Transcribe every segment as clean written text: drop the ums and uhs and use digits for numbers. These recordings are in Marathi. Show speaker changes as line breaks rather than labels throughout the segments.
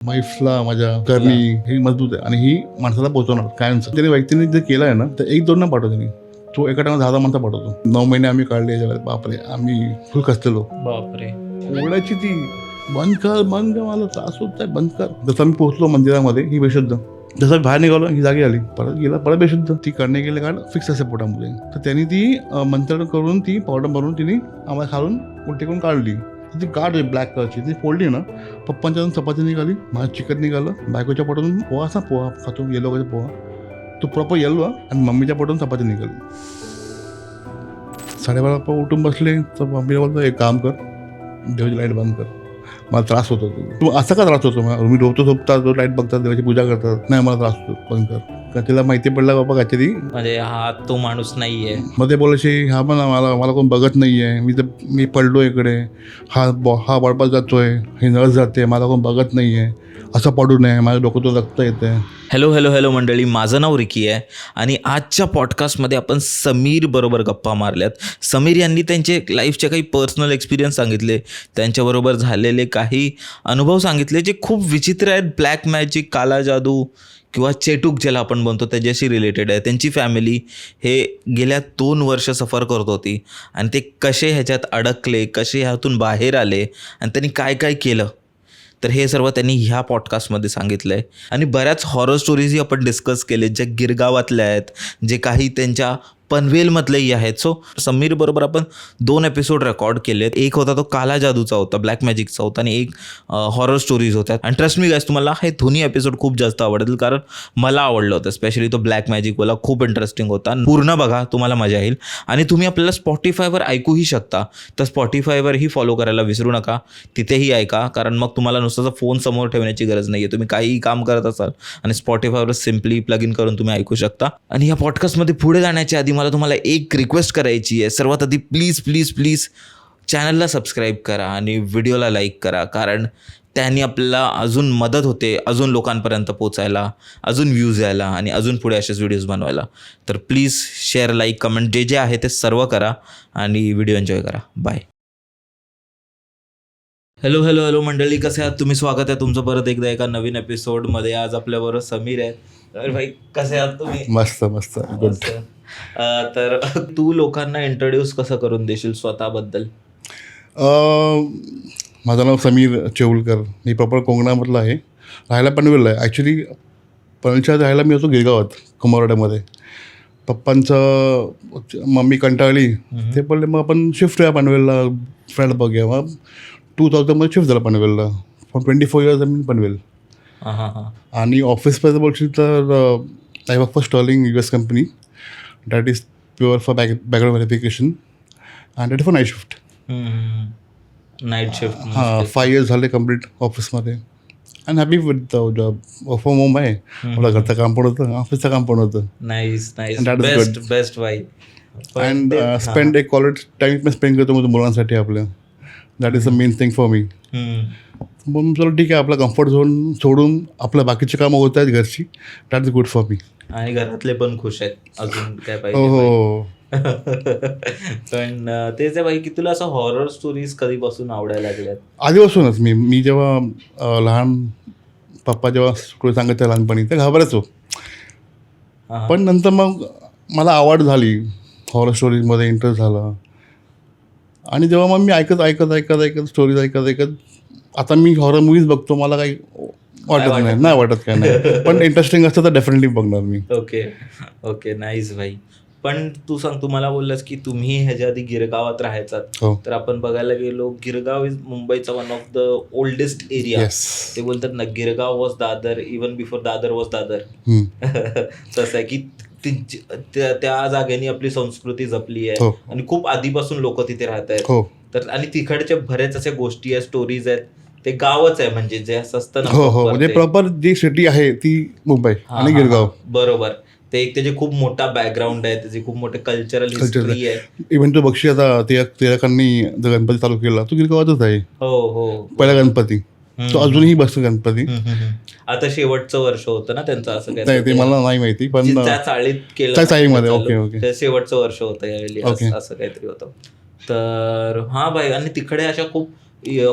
वाईफला माझ्या करणी ही मजबूत आहे आणि ही माणसाला पोहोचवणार कायमचं. त्याने व्यक्तीने जे केलं आहे ना तर 1-2 न पाठवतो त्यांनी, तो एका टाइम 10 माणसं पाठवतो. 9 महिने आम्ही काढले याच्यावर. बापरे, आम्ही फुल कसलेलो.
बापरे,
ओरडायची ती, बंद कर मला त्रास होत आहे, बंद कर. जसं मी पोहोचलो मंदिरामध्ये ही बेशुद्ध, जसं बाहेर निघालो ही जागी आली, परत गेला परत बेशुद्ध. ती करणे गेले कारण फिक्स असे पोटामध्ये. तर त्यांनी ती मंत्र करून ती पावडर भरून तिने आम्हाला खालून उलटी करून काढली. ती गाठ आहे ब्लॅक कलरची, ती फोडली ना. पप्पांच्या चपाती निघाली, माझं चिकन निघालं, बायकोच्या पोटातून पोहा, असा पोहा खातो येलो कलरचा पोहा, तो प्रॉपर येलो. आणि मम्मीच्या पोटातून चपाती निघाली. 12:30 उठून बसले तर मम्मीला बोलतो एक काम कर, देवाची लाईट बंद कर, मला त्रास होतो. तू असा का त्रास होतो? मी झोपता तो लाईट बघतात, देवाची पूजा करतात, नाही मला त्रास होतो, बंद कर. का तिला माहिती पडलं बाबा काहीतरी
म्हणजे हा तो माणूस नाहीये.
मग ते बोलायचे हा पण मला कोण बघत नाही आहे, मी पडलो इकडे, हा बळबळ जातोय, हे नळ जाते, मला कोण बघत नाही आहे, असं पडू नये, माझ्या डोक्यातून रक्त येते.
हॅलो मंडळी, माझं नाव रिकी आहे आणि आजच्या पॉडकास्टमध्ये आपण समीर बरोबर गप्पा मारल्यात. समीर यांनी त्यांचे लाईफचे काही पर्सनल एक्सपिरियन्स सांगितले, त्यांच्याबरोबर झालेले काही अनुभव सांगितले जे खूप विचित्र आहेत. ब्लॅक मॅजिक, काला जादू किंवा चेटूक ज्याला आपण म्हणतो त्याच्याशी रिलेटेड आहे. त्यांची फॅमिली हे गेल्या 2 वर्ष सफर करत होती आणि ते कसे ह्याच्यात अडकले, कसे ह्यातून बाहेर आले आणि त्यांनी काय काय केलं, तर हे सर्व त्यांनी ह्या पॉडकास्टमध्ये सांगितलं आहे. आणि बऱ्याच हॉरर स्टोरीजही आपण डिस्कस केले, ज्या गिरगावातल्या आहेत, जे काही त्यांच्या पनवेलमधलेही आहेत. सो समीर बरोबर आपण 2 एपिसोड रेकॉर्ड केले आहेत. एक होता तो काला जादूचा होता, ब्लॅक मॅजिकचा होता, आणि एक हॉरर स्टोरीज होत्या. आणि ट्रस्ट मी गाईस, तुम्हाला हे दोन्ही एपिसोड खूप जास्त आवडतील, कारण मला आवडलं होतं. स्पेशली तो ब्लॅक मॅजिकवाला खूप इंटरेस्टिंग होता. पूर्ण बघा, तुम्हाला मजा येईल. आणि तुम्ही आपल्याला स्पॉटिफायवर ऐकूही शकता, तर स्पॉटिफायवरही फॉलो करायला विसरू नका, तिथेही ऐका, कारण मग तुम्हाला नुसतं फोन समोर ठेवण्याची गरज नाही आहे. तुम्ही काहीही काम करत असाल आणि स्पॉटिफायवर सिम्पली प्लग इन करून तुम्ही ऐकू शकता. आणि या पॉडकास्टमध्ये पुढे जाण्याच्या आधी मला तुम्हाला एक रिक्वेस्ट करायची आहे. सर्वात आधी प्लीज चॅनलला सबस्क्राईब करा आणि व्हिडिओला लाईक करा, कारण त्यांनी आपल्याला अजून मदत होते अजून लोकांपर्यंत पोचायला, अजून व्ह्यूज यायला आणि अजून पुढे असेच व्हिडिओज बनवायला. तर प्लीज शेअर, लाईक, कमेंट जे आहे ते सर्व करा आणि व्हिडिओ एन्जॉय करा. बाय. हॅलो मंडळी, कसे आहात तुम्ही? स्वागत आहे तुमचं परत एकदा एका नवीन एपिसोडमध्ये. आज आपल्याबरोबर समीर आहे. तर भाई, कसे आहात तुम्ही?
मस्त गुड.
तर तू लोकांना इंट्रोड्यूस कसं करून देशील स्वतःबद्दल?
माझं नाव समीर चेऊलकर, मी प्रॉपर कोकणामधला आहे, राहायला पनवेलला आहे. ॲक्च्युली पनवेलच्या राहायला मी होतो गिरगावात, कुंभारवाड्यामध्ये. पप्पांचं मम्मी कंटाळली, ते बोलले मग आपण शिफ्ट आहे पनवेलला, फ्लॅट बघूया. मग 2000 शिफ्ट झाला पनवेलला. फॉर 24 इयर्स मी पनवेल. आणि ऑफिसमध्ये बोलशील तर I work for Sterling US company, that is pure for background verification and that for night shift.
Night shift.
हां, 5 इयर्स झाले कम्प्लीट ऑफिसमध्ये. And happy with the job. Work from home आहे, मला घरचं काम पण होतं, ऑफिसचं काम पण होतं.
Nice, best why.
And spend एक क्वालिटी टाईम स्पेंड करतो मग मुलांसाठी आपल्या. That is the main thing for me. मग चलो ठीक आहे, आपला कम्फर्ट झोन सोडून आपल्या बाकीची कामं होत आहेत घरची, that is good for me.
आणि घरातले पण खुश आहेत, अजून काय पाहिजे.
हो.
पण तेच आहे बाई, की तुला असं हॉरर स्टोरीज कधीपासून आवडायला लागल्यात?
आधीपासूनच मी जेव्हा लहान, पप्पा जेव्हा स्टोरी सांगायचं लहानपणी ते घाबरायचो. पण नंतर मग मला आवड झाली, हॉरर स्टोरीजमध्ये इंटरेस्ट झाला. आणि जेव्हा मग मी ऐकत स्टोरीज ऐकत आता मी हॉरर मूवीज बघतो, मला काही नाही वाटत काय नाही. पण इंटरेस्टिंग असतं तर डेफिनेटली बघणार मी.
ओके नाईस भाई. पण तू सांग, तू मला बोललास की तुम्ही ह्याच्या आधी गिरगावात राहायचात. तर आपण बघायला गेलो, गिरगाव इज मुंबईचा one of the oldest area. ते बोलतात ना, Girgaon was Dadar even before Dadar was Dadar. तसं आहे की त्या जागेने आपली संस्कृती जपली आहे आणि खूप आधीपासून लोक तिथे राहत आहेत. तर आणि तिकडचे बरेच अशा गोष्टी आहेत, स्टोरीज आहेत. ते गावच आहे, म्हणजे जे असं असतं ना,
म्हणजे प्रॉपर जी सिटी आहे ती मुंबई आणि गिरगाव. बरोबर.
ते एक त्याचे खूप मोठा बॅकग्राऊंड आहे, त्याची खूप मोठे कल्चरल हिस्ट्री आहे.
इव्हन तो बघशी आता टिळकांनी जो गणपती चालू केला तो गिरगावातच आहे.
हो,
पहिला गणपती तो अजूनही बसतो गणपती.
आता शेवटचं वर्ष होतं ना त्यांचं, असं
काय ते मला नाही माहिती, पण
त्या चाळीत केलं,
चाळीमध्ये. ओके,
शेवटचं वर्ष होतं यावेळी, असं काहीतरी होतं. तर हा भाई, आणि तिकडे अशा खूप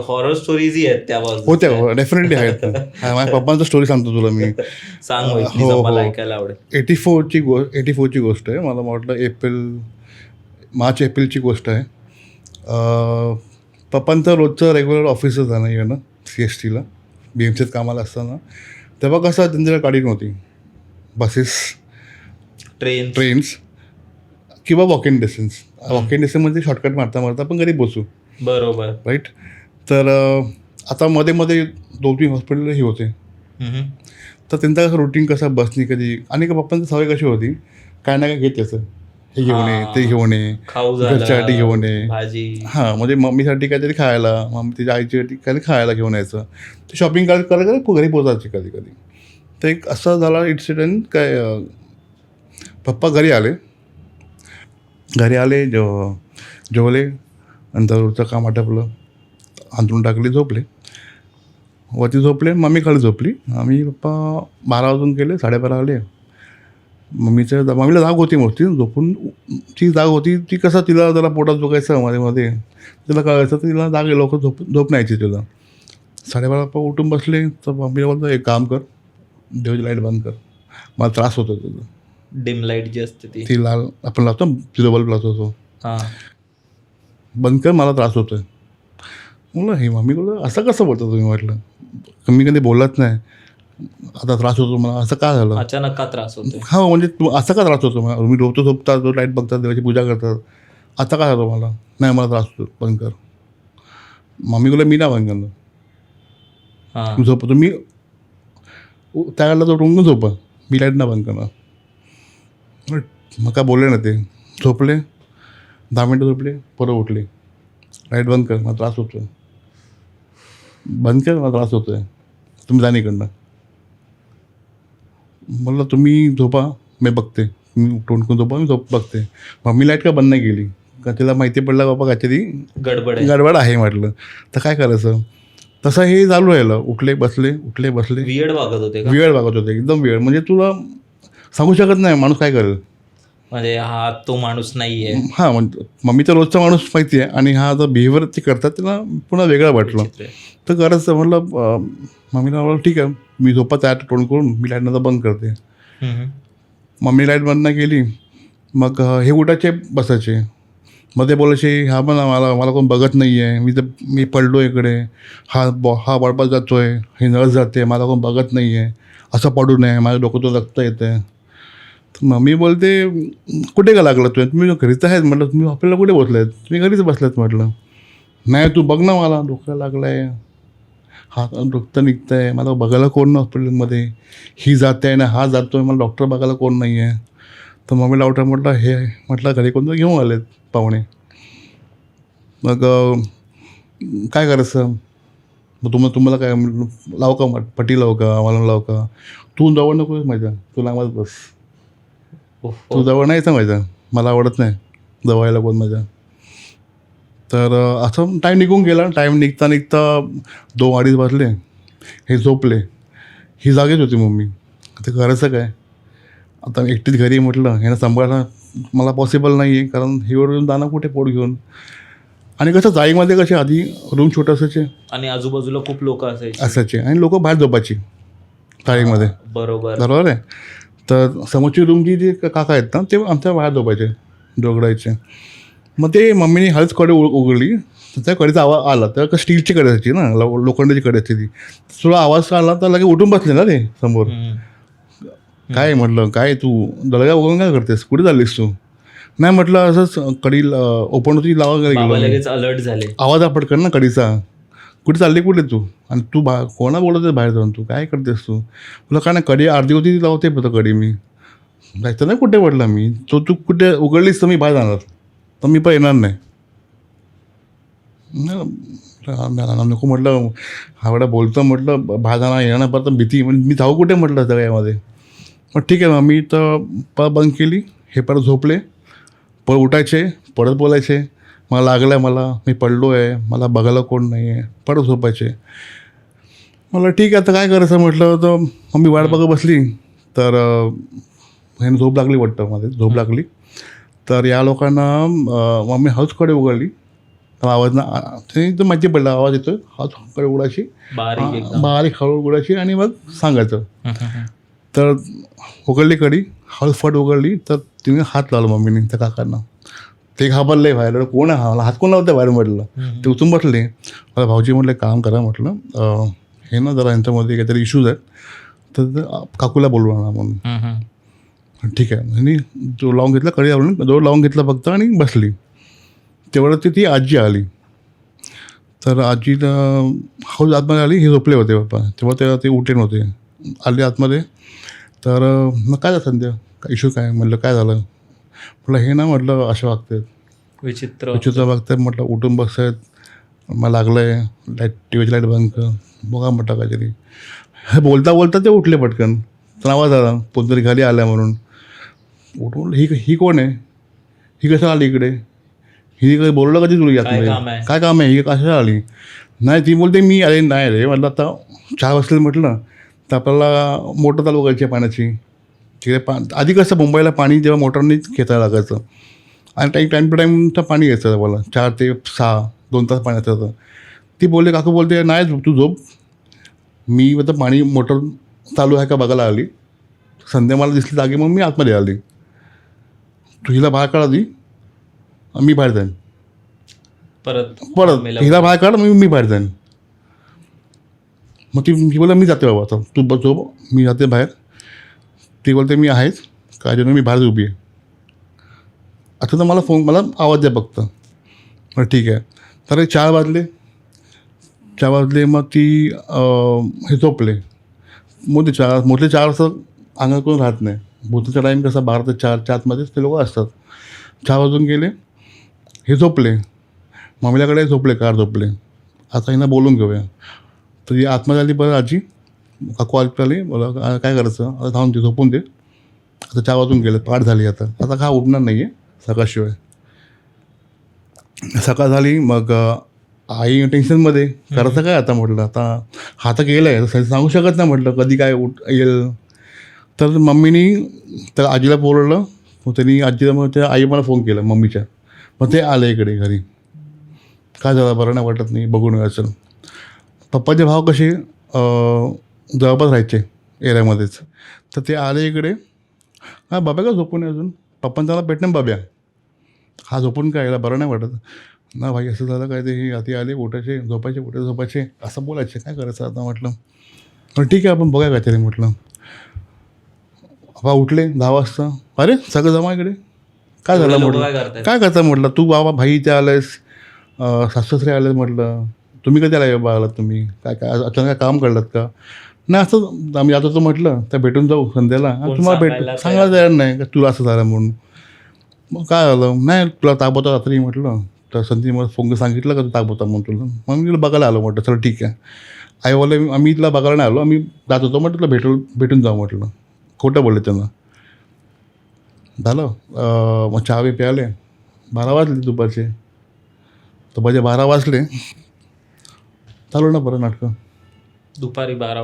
हॉरर स्टोरीजही आहेत त्या बाजूला.
होत्या डेफिनेटली आहेत. माझ्या पप्पांचा स्टोरी सांगतो तुला मी.
सांग भाई, please,
हो,
आम्हाला
हो.
ऐकायला आवडेल.
84ची गोष्ट आहे. मला वाटलं मार्च एप्रिलची गोष्ट आहे. पप्पांचं रोजचं रेग्युलर ऑफिसच आहे ना येणं CSTला BMCत कामाला असताना. तेव्हा कसं त्यांच्याकडे गाडी नव्हती. बसेस, ट्रेन्स किंवा वॉक इन डिस्टन्स म्हणजे शॉर्टकट मारता मारता आपण घरी पोचू.
बरोबर.
राईट. तर आता मध्ये 2-3 हॉस्पिटल हे होते. तर त्यांचा कसं रुटीन कसा बसनी कधी, आणि पप्पांची सवय कशी होती, काय ना काय घेत त्याचं, हे घेऊन ये, ते घेऊन ये, घरच्यासाठी घेऊन ये,
भाजी,
हां म्हणजे मम्मीसाठी काहीतरी खायला, मम्मी तिच्या आईसाठी काहीतरी खायला घेऊन यायचं. ते शॉपिंग करत घरी पोचायचे कधी कधी. तर एक असा झाला इन्सिडेंट काय, पप्पा घरी आले जेवले, नंतर रोजचं काम आटपलं, अंथरून टाकले, झोपले. वरती झोपले, मम्मी खाली झोपली. आम्ही पप्पा 12 वाजून गेले, 12:30 आले. मम्मीला जाग होती मोठी, झोपून ती जाग होती. ती कसं तिला जरा पोटात झोकायचं मध्ये तिला कळायचं, तर तिला जाग लवकर झोप नाही यायची तिला. 12:30 पप्पा उठून बसले, तर मम्मीला बोलतो एक काम कर, देवाची लाईट बंद कर, मला त्रास होतो तुझं.
डिम लाईट जी असते ती
लाल आपण लावतो, तिचा बल्ब लावतो तो, बंद कर, मला त्रास होतोय. म्हणलं हे मम्मी बोललं असं कसं बोलतो तुम्ही. म्हटलं मी कधी बोलत नाही, आता त्रास होतो मला, असं का झालं,
अचानक का त्रास होतो.
हा म्हणजे असं का त्रास होतो मला, मी झोपतात लाईट बघतात, देवाची पूजा करतात, आता काय झालं मला, नाही मला त्रास होतो, बंद कर. मम्मी बोललं मी नाही बंद करणार, झोपतो मी, त्याला तो टोंगून झोपा, मी लाईट नाही बंद करणार. मग काय बोलले ना, ते झोपले, 10 मिनटं झोपले, परत उठले, लाईट बंद कर, मला त्रास होतो आहे, बंद कर, मला त्रास होतो आहे, तुम्ही जा इकडनं. म्हणलं तुम्ही झोपा, मी बघते, मी टोनकून झोपा, मी बघते. मम्मी लाईट का बंद नाही केली, का तिला माहिती पडलं बाबा काहीतरी गडबड आहे. म्हटलं तर काय करायचं. तसं हे चालू राहिलं, उठले बसले.
वियर्ड वागत होते
एकदम वेळ, म्हणजे तुला सांगू शकत नाही माणूस काय करेल.
म्हणजे हा तो माणूस नाही आहे.
हां म्हणजे मम्मीचा रोजचा माणूस माहिती आहे, आणि हा जो बिहेवियर ते करतात त्याला पुन्हा वेगळं वाटलं. तर करायचं म्हटलं, मम्मीला म्हटलं ठीक आहे, मी झोपा त्या तोंड करून मी लाईट नंतर बंद करते. मम्मी लाईट बंद नाही केली, मग हे उठायचे बसायचे, मध्ये बोलायचे हा पण मला कोण बघत नाही आहे, मी पडलो इकडे, हा बळबळ जातो आहे, हे नळ जाते, मला कोण बघत नाही आहे, असं पडू नये, माझ्या डोक्यातून रक्त येते. तर मम्मी बोलते कुठे का लागलं तुम्ही घरीच आहेत. म्हटलं तुम्ही आपल्याला कुठे बसले आहेत, तुम्ही घरीच बसलात. म्हटलं नाही तू बघ ना, मला डोक्याला लागलं आहे, हात रक्त निघतं आहे, मला बघायला कोण ना हॉस्पिटलमध्ये, ही जाते आहे ना, हा जातो आहे, मला डॉक्टर बघायला कोण नाही आहे. तर मम्मीला म्हटलं घरी कोणतं घेऊन आलेत पाहुणे, मग काय करायचं. मग तुम्हाला काय लाव का, पट्टी लाव का, मला लाव का, तू जवळ नकोस माझ्या, तू लांबच बस, तू जवळ नाही सांगायचं, मला आवडत नाही जवळला कोण माझ्या. तर असं टाईम निघून गेला. टाईम निघता 2-2:30 वाजले, हे झोपले, ही जागेच होती मम्मी. ते करायचं काय, आता एकटीच घरी म्हटलं, ह्यानं सांभाळणं मला पॉसिबल नाही आहे, कारण हिवर येऊन जाणं कुठे पोट घेऊन. आणि कसं जाईमध्ये कसे आधी रूम छोटे असायचे, आणि
आजूबाजूला खूप लोक असायचे,
आणि लोक बाहेर झोपायची थाळीमध्ये. बरोबर आहे. तर समोरची रूमची जी काका आहेत ना, ते आमच्या बाहेर झोपायचे, जोगडायचे. मग ते मम्मीने हळूच कडे उघडली, तर त्या कडेचा आवाज आला, तर स्टीलची कडे असते ना, लोखंडाची कडे असते ती. थोडा आवाज आला तर लगेच उठून बसले ना ते समोर. काय म्हटलं, काय तू दळगा वगैरे काय करतेस, कुठे चाललीस तू. नाही म्हटलं असंच कडी ओपन होती,
लगेच अलर्ट झाले,
आवाज पटकन ना कडीचा, कुठे चालली, कुठे तू, आणि तू कोणा बोलत बाहेर जाऊन, तू काय करतेस तू. तुला काय नाही, कडी अर्धी होती ती लावते फक्त कडी, मी जायचं नाही कुठे म्हटलं मी. तू कुठे उघडलीस तर मी बाहेर जाणार, तर मी पण येणार नाही. नको म्हटलं, हावडा बोलतं म्हटलं, बाहेर जाणार येणार, परत भीती, म्हणजे मी जाऊ कुठे म्हटलं सगळ्यामध्ये. मग ठीक आहे, मग मी तर बंद केली. हे परत झोपले, परत उठायचे, परत बोलायचे मला लागलं आहे, मी पडलो आहे, मला बघायला कोण नाही आहे, परत झोपायचे. मला ठीक आहे, आता काय करायचं म्हटलं. तर मम्मी वाट बघत बसली, तर ह्याने झोप लागली वाटतं, मध्ये झोप लागली. तर या लोकांना मम्मी हळूच कडे उघडली, तर आवाज ना ते एकदम माहिती पडलं आवाज येतो हात उघडायची बारीक हळू उघडायची आणि मग सांगायचं. तर उघडली कडी हळू फट उघडली तर तिने हात लावला मम्मीने त्या काकांना. ते घाबरले बाहेर कोण आहे हा हात कोण लावतं बाहेर म्हटलं. ते उचून बसले. मला भाऊजी म्हटलं काम करा म्हटलं हे ना जरा यांच्यामध्ये काहीतरी इश्यूज आहेत तर काकूला बोलवणार म्हणून. ठीक आहे आणि जो लावून घेतला कडी लावून जो लावून घेतला फक्त आणि बसली. तेवढं ती आजी आली. तर आजी हाऊस आतमध्ये आली. हे झोपले होते बाप्पा तेव्हा ते उठले नव्हते. आले आतमध्ये. तर मग काय झालं संध्या काय इश्यू काय म्हटलं काय झालं म्हटलं हे ना म्हटलं असे वागतात विचित्र वागतात म्हटलं उठून बसत मला लागलं आहे लाईट टी व्हीची लाईट बंद कर बघा म्हटलं काहीतरी. हे बोलता ते उठले पटकन. तर आवाज आला कोणतरी घरी आल्या म्हणून. उठून ही कोण आहे ही कसं आली इकडे ही काही बोललं कधी तुला यात काय काम आहे ही कसं आली. नाही ती बोलते मी अरे नाही रे म्हटलं आता चहा बसलेलं म्हटलं तर आपल्याला मोटर चालू करायची आहे पाण्याची. तिकडे आधी कसं मुंबईला पाणी जेव्हा मोटरनीच घेता लागायचं आणि टाईम टू टाईम तर पाणी घ्यायचं मला 4 ते 6 2 तास पाण्याचं होतं. ती बोलते काकू बोलते नाही तू झोप मी आता पाणी मोटर चालू आहे का बघायला आली. संध्या मला दिसली जागी मग मी आतमध्ये आली. तू हिला बाहेर काढा दी मी बाहेर जाईन परत हिला बाहेर काढ मी बाहेर जाईन. मग ती बोलला मी जाते बाबा आता तू बस झोप मी जाते बाहेर. ती बोलते मी आहेच काय जण मी बाहेर उभी आहे. आता तर मला आवाज द्या फक्त. मग ठीक आहे. तर 4 वाजले मग ती हे झोपले. मोठे 4 वाजता अंगात कोण राहत नाही. भूताचा टाईम कसा 12 ते 4 आतमध्येच ते लोक असतात. 4 वाजून गेले हे झोपले. मम्मील्याकडे झोपले कार झोपले. आता हिनं बोलून घेऊया. तर ही आतमध्ये आली बरं आजी काकू आली मला काय करायचं आता थांबून दे झोपून दे आता 4 वाजून गेले 8 झाली आता का उठणार नाही आहे सकाळशिवाय. सकाळ झाली मग आई टेन्शनमध्ये करायचं काय आता म्हटलं आता हा तर गेलं आहे सांगू शकत नाही म्हटलं कधी काय येईल. तर मम्मीनी तर आजीला बोलवलं मग त्यांनी आजीला मग त्या आई मला फोन केला मम्मीच्या. मग ते आले इकडे घरी. काय झालं बरं नाही वाटत नाही बघून यायचं. पप्पाचे भाव कसे जवळपास राहायचे एरियामध्येच. तर ते आले इकडे हा बाब्या का झोपून आहे अजून पप्पांना त्याला भेटणं बाब्या हा झोपून काय यायला बरं नाही वाटत ना भाई असं झालं काय ते हाती आले उठायचे झोपायचे असं बोलायचे काय करायचं आता म्हटलं. पण ठीक आहे आपण बघाय काहीतरी म्हटलं. बाबा उठले 10 वाजता अरे सगळं जमा इकडे काय झालं म्हटलं काय करता म्हटलं तू बाबा भाई इथे आलेस सासरे आलेस म्हटलं तुम्ही कधी आला बाळाला तुम्ही काय अचानक काय काम करलात का नाही असं आम्ही आता तो म्हटलं तर भेटून जाऊ संध्याला तुम्हाला सांगायला तयार नाही का तुला असं झालं म्हणून. मग काय झालं नाही तुला ताप होता रात्री म्हटलं तर संधी मला फोन सांगितलं का तू ताप होता म्हणून तुला मग मी तुला बघायला आलो म्हटलं चला ठीक आहे. आई बोलले आम्ही तुला बघायला नाही आलो आम्ही जात होतो म्हटलं तुला भेटून जाऊ म्हटलं. खोटं बोलले त्यांना. झालं मग चहा प्याले 12 वाजले दुपारचे. दुपारचे 12 वाजले चालू ना बरं नाटकं
दुपारी 12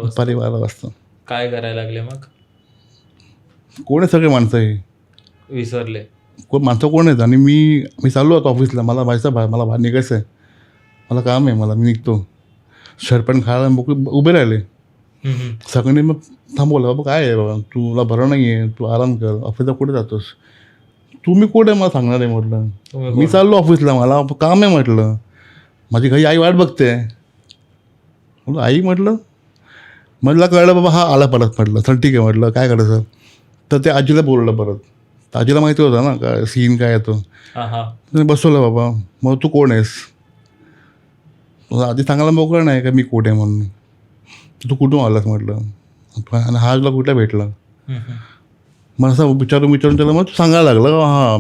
वाजता.
काय करायला लागले मग
कोण आहे सगळे माणसं हे
विसरले
माणसं कोण आहेत. आणि मी चाललो होतो ऑफिसला मला मला बाहेर निघायचं आहे मला काम आहे मला मी निघतो. शर्ट पॅन्ट खायला उभे राहिले. सगळ्यांनी मग थांबवलं बाबा काय आहे बाबा तुला बरं नाही आहे तू आराम कर ऑफिसला कुठे जातोस तुम्ही कुठे मला सांगणार आहे म्हटलं मी चाललो ऑफिसला मला काम आहे म्हटलं माझी घरी आई वाट बघते. आई म्हटलं मला कळलं बाबा हा आला परत म्हटलं चल ठीक आहे म्हटलं काय करायचं. तर ते आजीला बोललं परत. आजीला माहिती होतं ना काय सीन काय येतो. बसवलं बाबा मग तू कोण आहेस आधी सांगायला मोकळं नाही का मी कोण आहे म्हणून तू कुठून आलास म्हटलं आणि हा तुला कुठला भेटला. मग असं विचारून त्याला मग तू सांगायला लागलं हां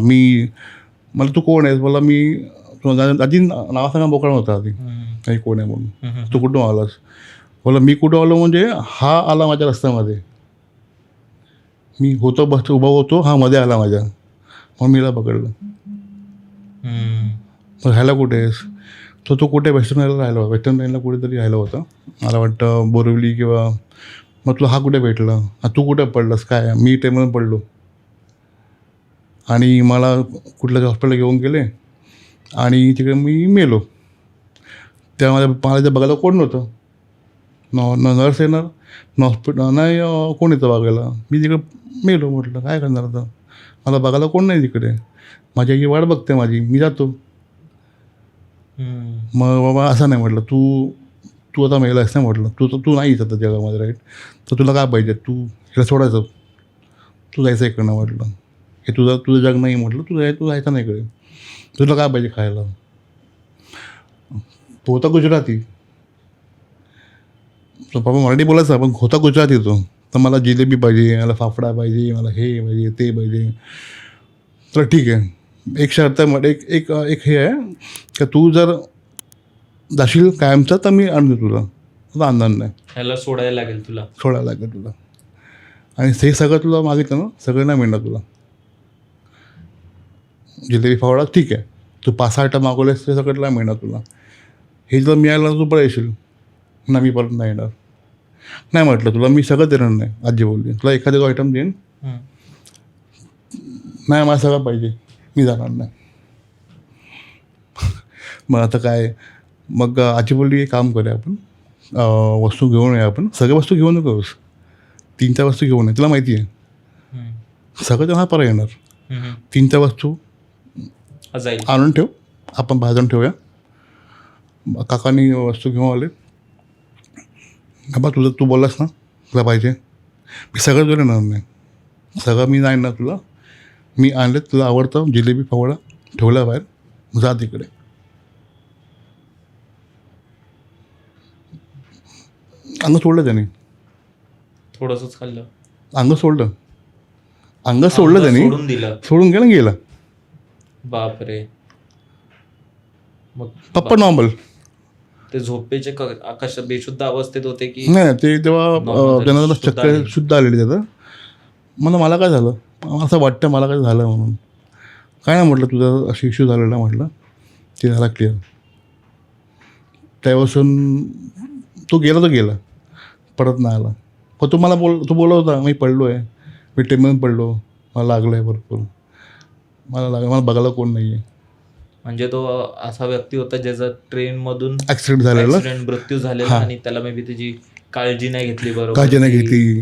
मला तू कोण आहेस बोला मी आधी नाव सांगा मोकळा नव्हता आधी काही कोण आहे म्हणून तू कुठून आलास बोला मी कुठं आलो म्हणजे हा आला माझ्या रस्त्यामध्ये मी उभा होतो हा मध्ये आला माझ्या मग मीला पकडलं. मग ह्याला कुठे आहेस तो कुठे वेस्टर्न लाईनला कुठेतरी राहिला होता मला वाटतं बोरिवली किंवा मग तुला हा कुठे भेटला तू कुठे पडलास काय मी टेबलवर पडलो आणि मला कुठल्या हॉस्पिटलला घेऊन गेले आणि तिकडे मी मेलो. तेव्हा मला ते बघायला कोण नव्हतं. नर्स येणार, हॉस्पिटल नाही, कोण येतं बघायला. मी तिकडे मेलो. म्हटलं काय करणार आता, मला बघायला कोण नाही तिकडे. माझी आई वाट बघते माझी, मी जातो. मग बाबा असं नाही म्हटलं, तू आता मेलास नाही म्हटलं, तू नाहीच आता जगामध्ये, राईट. तर तुला काय पाहिजे, तू ह्याला सोडायचं, तू जायचं इकडनं म्हटलं. हे तुझं जग नाही म्हटलं, तू जायचं नाही इकडे. तुला काय पाहिजे खायला. तो होता गुजराती. तो बाबा मराठी बोलायचा पण होता गुजराती तो. तर मला जिलेबी पाहिजे, मला फाफडा पाहिजे, मला हे पाहिजे, ते पाहिजे. तर ठीक आहे, एक शर्त आहे, एक हे आहे की तू जर जाशील कायमचा तर मी आणतो तुला, तुला आणणार नाही,
ह्याला सोडायला लागेल तुला,
सोडायला लागेल तुला. आणि हे सगळं तुला मागितलं ना, सगळं नाही मिळणार तुला. जिलेबी फावडा ठीक आहे, तू 5-6 आयटम मागवलेस ते सगळं नाही मिळणार तुला. हे जर मिळालं तू परत येशील ना, मी परत नाही येणार. नाही म्हटलं तुला मी सगळं देणार नाही. आजी बोलली तुला एखादा आयटम देईन, नाही मला सगळं पाहिजे, मी जाणार नाही. मग आता काय, मग आजी बोलली एक काम करूया आपण, वस्तू घेऊन येऊया आपण. सगळ्या वस्तू घेऊन नकोस, 3-4 वस्तू घेऊन ये. तुला माहिती आहे सगळं तेव्हा परत येणार. 3-4 वस्तू आणून ठेव, आपण भाजून ठेवूया. काकांनी वस्तू घेऊन आले. बाबा तू बोललास ना तुला पाहिजे, मी सगळं तुला येणार नाही, सगळं मी नाही ना तुला. मी आणले, तुला आवडतं जिलेबी फावडा ठेवला बाहेर, जा तिकडे. अंग सोडलं त्याने,
थोडंसंच खाल्लं,
अंग सोडलं त्याने, सोडून गेला. बापरे.
मग
पप्पा नॉर्मल,
ते झोपेचे आकाश बेशुद्ध अवस्थेत होते की
नाही. ते तेव्हा त्यांना चक्कर शुद्ध आलेली त्याचं. मला काय झालं, असं वाटतं मला काय झालं म्हणून. काय नाही म्हटलं, तुझा अशी इश्यू झालेला म्हटलं, ते झाला क्लिअर. त्यापासून तो गेला, परत नाही आला. पण तो बोलत होता मी पडलो आहे, मी टेमन पडलो, मला लागलं आहे भरपूर, मला बघायला कोण नाही आहे.
म्हणजे तो असा व्यक्ती होता ज्याचा ट्रेनमधून
ॲक्सिडेंट झालेला,
मृत्यू झालेला, आणि त्याला मे बी त्याची काळजी नाही घेतली, बरोबर,
काळजी नाही घेतली.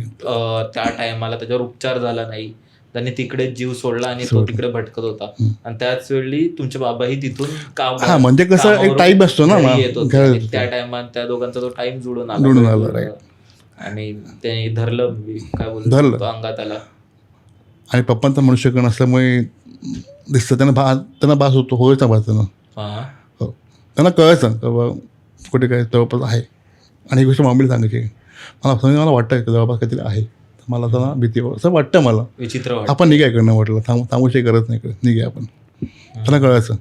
त्या टायमाला त्याच्यावर उपचार झाला नाही, त्यांनी तिकडे जीव सोडला आणि तो तिकडे भटकत होता. आणि त्याच वेळी तुमचे बाबाही तिथून काम,
म्हणजे कसं एक टाईम असतो ना,
त्या टायमात त्या दोघांचा तो टाइम जुळून आला आणि त्याने धरलं, काय बोलतो, अंगात आला.
आणि पप्पांचा मनुष्यकण असल्यामुळे दिसतं, त्यांना भास होतो, होयचा भास त्यांना. त्यांना कळायचं बाबा कुठे काय जवळपास आहे. आणि ही गोष्ट मम्मीला सांगायची, मला वाटतं की जवळपास काहीतरी आहे. मला त्यांना भीती असं वाटतं, मला
विचित्र,
आपण निघाय करणं म्हटलं, थांबूची गरज नाही, निघाय आपण, त्यांना कळायचं.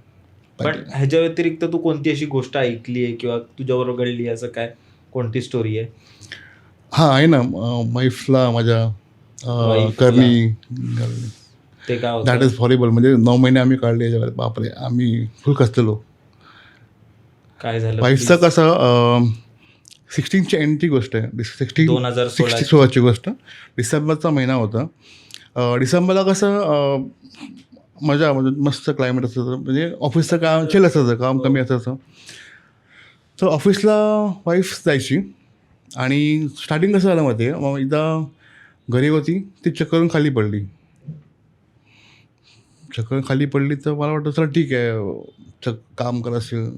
पण ह्याच्या व्यतिरिक्त तू कोणती अशी गोष्ट ऐकली आहे किंवा तुझ्याबरोबर घडली असं काय, कोणती स्टोरी आहे?
हां आहे ना, वाईफला माझ्या करणी,
ते काय
दॅट इज हॉरिबल. म्हणजे 9 महिने आम्ही काढले याच्यावर, बापरे, आम्ही फुल कसलेलो.
काय झालं
वाईफचं कसं, 16ची एंडची गोष्ट आहे, 2016ची गोष्ट. डिसेंबरचा महिना होता. डिसेंबरला कसं मजा, म्हणजे मस्त क्लायमेट असायचं, म्हणजे ऑफिसचं काम चिल असायचं, काम कमी असायचं. तर ऑफिसला वाईफ जायची. आणि स्टार्टिंग कसं झालं माहिती आहे, मग एकदा घरी होती, ती चक्करून खाली पडली. तर मला वाटतं चला ठीक आहे, काम करत असेल,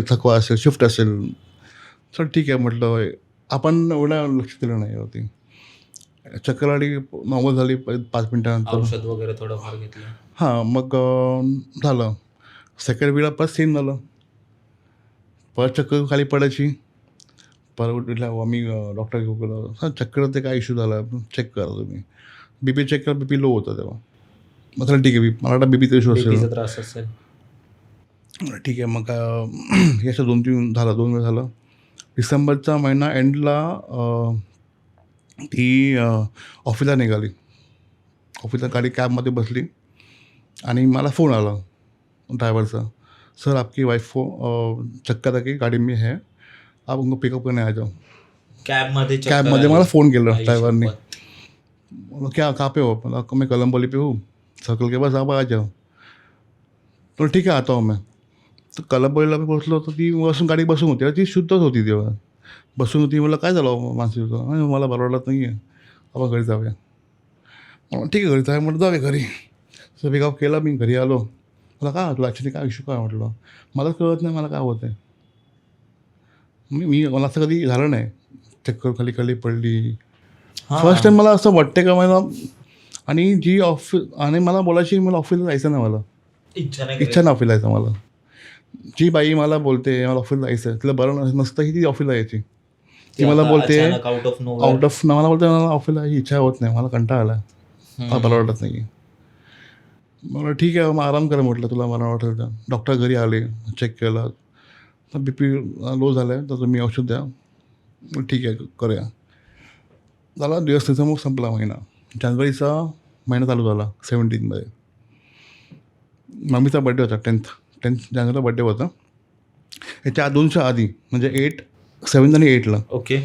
थकवा असेल, शिफ्ट असेल, चल ठीक आहे म्हटलं. आपण एवढा लक्ष दिलं नाही होती. चक्कर आली, नॉर्मल झाली 5 मिनिटानंतर,
औषध वगैरे थोडंफार घेतलं.
हां, मग झालं. सेकंड वेळा परत सेम झालं, परत चक्कर खाली पडायची. परत उठल्या आम्ही डॉक्टर घेऊ गेलो. हां, चक्कर ते काय इश्यू झाला, चेक करा तुम्ही, BP चेक करा, BP लो होता तेव्हा. मग चला ठीक आहे, मला वाटतं BPचा इश्यू असेल,
त्रास असेल,
ठीक आहे. मग याचं 2 वेळ झालं. डिसेंबरचा महिना एंडला ती ऑफिसला निघाली. ऑफिसला गाडी कॅबमध्ये बसली आणि मला फोन आला ड्रायव्हरचा, सर आपकी वाइफ को चक्कर आ गई, गाडी में है, आप उनको पिकअप करने आ जाओ. कॅबमध्ये मला फोन केला ड्रायव्हरने. क्या कहाँ पे हो? मैं कोलंबोली पे हूँ, सर्कल के पास आप आ जाओ. तर ठीक आहे आता हो मैं तर कलाबळीला मी पोहोचलो तर ती बसून गाडी बसून होती ती शुद्धच होती तेव्हा बसून होती. मला काय झालं मानसी होतं मला बरं वाटत नाही आहे आपण घरी जाऊया. ठीक आहे घरी जाऊया म्हटलं जाऊया घरी. सभेगाव केला मी घरी आलो. मला काय वाटलं ॲक्च्युली काय इश्यू काय म्हटलं मलाच कळत नाही मला काय होत आहे. मला असं कधी झालं नाही चक्कर खाली खाली पडली. फर्स्ट टाईम मला असं वाटतं का मला आणि जी आणि मला बोलायची मला ऑफिसला जायचं नाही मला इच्छा नाही ऑफिसला जायचं मला. जी बाई मला बोलते मला ऑफिसला जायचं तिला बरं नसतंही ती ऑफिसला यायची. ती मला बोलते आउट ऑफ मला बोलते मला ऑफिसला यायची इच्छा होत नाही मला कंटाळा आला मला बरं वाटत नाही. मला ठीक आहे मग आराम करा म्हटलं तुला मला वाटलं तर डॉक्टर घरी आले चेक केलं तर बी पी लो झाला आहे तर तुम्ही औषध द्या. ठीक आहे करूया. झाला दिवस त्याचा मग संपला महिना. जानेवारीचा महिना चालू झाला 17मध्ये. मम्मीचा बड्डे होता 10th जानेवारीला बड्डे होता. याच्या 2च्या आधी म्हणजे 7 आणि 8ला
ओके.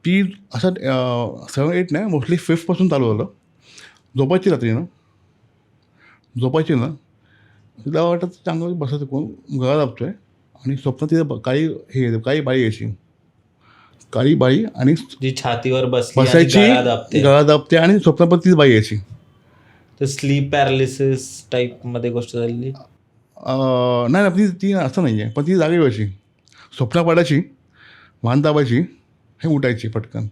ती असं 7-8 नाही मोस्टली 5थपासून चालू झालं. झोपायची रात्री ना झोपायची ना तिला वाटत चांगलं बसायचं कोण गळा दाबतो आहे आणि स्वप्न तिथं काळी बाई यायची काळी बाई आणि
जी छातीवर
बसायची गळा दाबते आणि स्वप्नात तीच बाई यायची.
तर स्लीप पॅरालिसिस टाईपमध्ये गोष्ट झालेली
नाही ती असं नाही आहे पण ती जागी व्हायची स्वप्न पडायची मान दाबायची हे उठायची पटकन.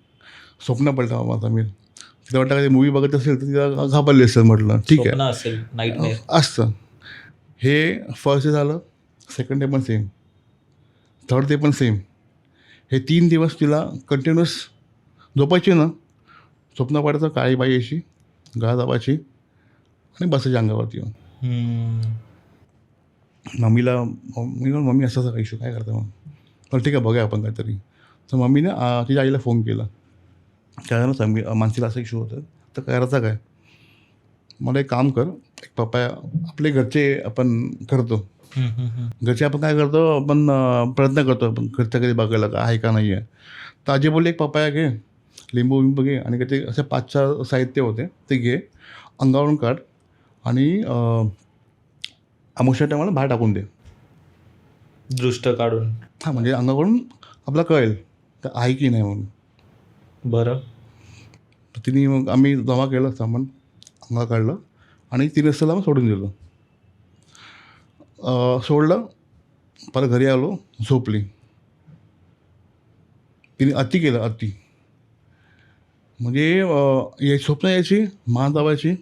स्वप्न पडलं माझा मी तिला वाटतं काही मूवी बघत असेल तर तिला घाबरली असेल म्हटलं ठीक आहे असतं. हे फर्स्ट डे झालं. सेकंड डे पण सेम. थर्ड डे पण सेम. हे 3 दिवस तिला कंटिन्युअस झोपायची ना स्वप्न पडायचं काळी बाई यायची गळा दाबायची आणि बसायची अंगावरती येऊन. मम्मी असा काही इश्यू काय करता मग पण ठीक आहे बघा आपण काहीतरी. तर मम्मीने तिच्या आईला फोन केला त्याला मानसीला असं इश्यू होतं तर करायचा काय. मला एक काम कर एक पप्पा आपले घरचे आपण करतो घरचे आपण काय करतो आपण प्रयत्न करतो आपण घरच्या कधी बघायला का आहे का नाही आहे. तर आजी बोलले एक पपाया घे लिंबू विंबू घे आणि ते असे 5-4 साहित्य होते ते घे अंगावरून काढ आणि अमावस्या टायमाला बाहेर टाकून दे
दृष्ट काढून.
हां म्हणजे अंगावरून आपला कळेल तर आहे की नाही म्हणून.
बरं.
तर तिने मग आम्ही जमा केलं सामान अंगा काढलं आणि 3 वाजताला मग सोडून दिलं. सोडलं परत घरी आलो झोपली. तिने अति केलं अति म्हणजे स्वप्न यायची मान दाबायची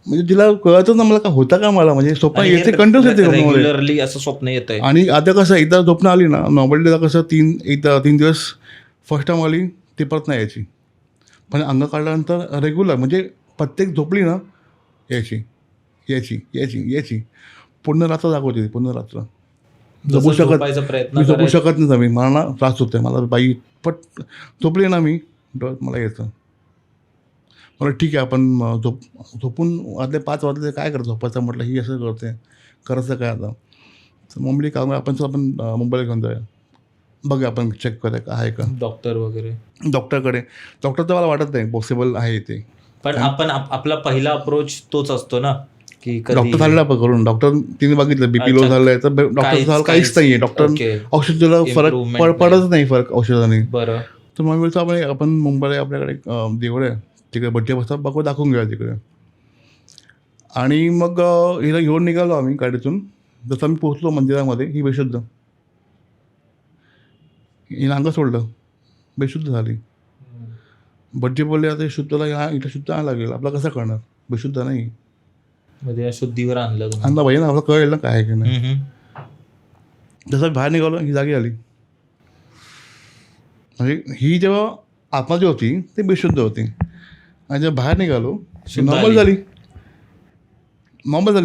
म्हणजे तिला कळतच ना मला का होता का मला म्हणजे स्वप्न यायचे कंटिन्यूस येते
रेग्युलरली असं स्वप्न येत आहे.
आणि आता कसं एकदा स्वप्न आली ना नॉर्मल डेला कसं 3 दिवस फर्स्ट टाईम आली ती परत नाही यायची पण अंग काढल्यानंतर रेग्युलर म्हणजे प्रत्येक झोपली ना यायची यायची यायची यायची पूर्ण रात्र दाखवते पूर्ण रात्र. झोपू शकत नाही मी मला ना त्रास होतो मला बाई पट झोपली ना मी मला यायचं. मला ठीक आहे आपण झोपून वाजले 5 वाजले काय करतो झोपायचं म्हटलं ही असं करते करायचं काय आता. तर मम्मी का आपण मुंबईला घेऊन जाऊया बघा आपण चेक करूया का आहे का
डॉक्टर वगैरे
डॉक्टरकडे. डॉक्टर तर मला वाटत नाही पॉसिबल आहे ते
पण आपण आपला पहिला अप्रोच तोच असतो ना की
डॉक्टर झालेला करून डॉक्टर तिने बघितलं बीपी लो झालाय तर डॉक्टर झालं काहीच नाहीये डॉक्टर औषध दिलं फरक पडत नाही फरक औषधाने.
बरं.
तर मग बोलतो आपण मुंबईला आपल्याकडे देवळ आहे तिकडे बड्डे बसतात बघू दाखवून घेऊया तिकडे. आणि मग हिला घेऊन निघालो आम्ही गाडीतून. जसं आम्ही पोहोचलो मंदिरामध्ये ही बेशुद्ध हिनं अंग सोडलं बेशुद्ध झाली. बड्डे बोलले आता शुद्धला इथं शुद्ध आणायला लागेल आपला कसं करणार बेशुद्ध नाही
मध्ये शुद्धीवर आणलं
पाहिजे ना आपलं कळेल ना काय आहे की नाही. जसं बाहेर निघालो ही जागी आली म्हणजे ही जेव्हा आत्मा जी होती ती बेशुद्ध होती आणि जेव्हा बाहेर निघालो नॉर्मल झाली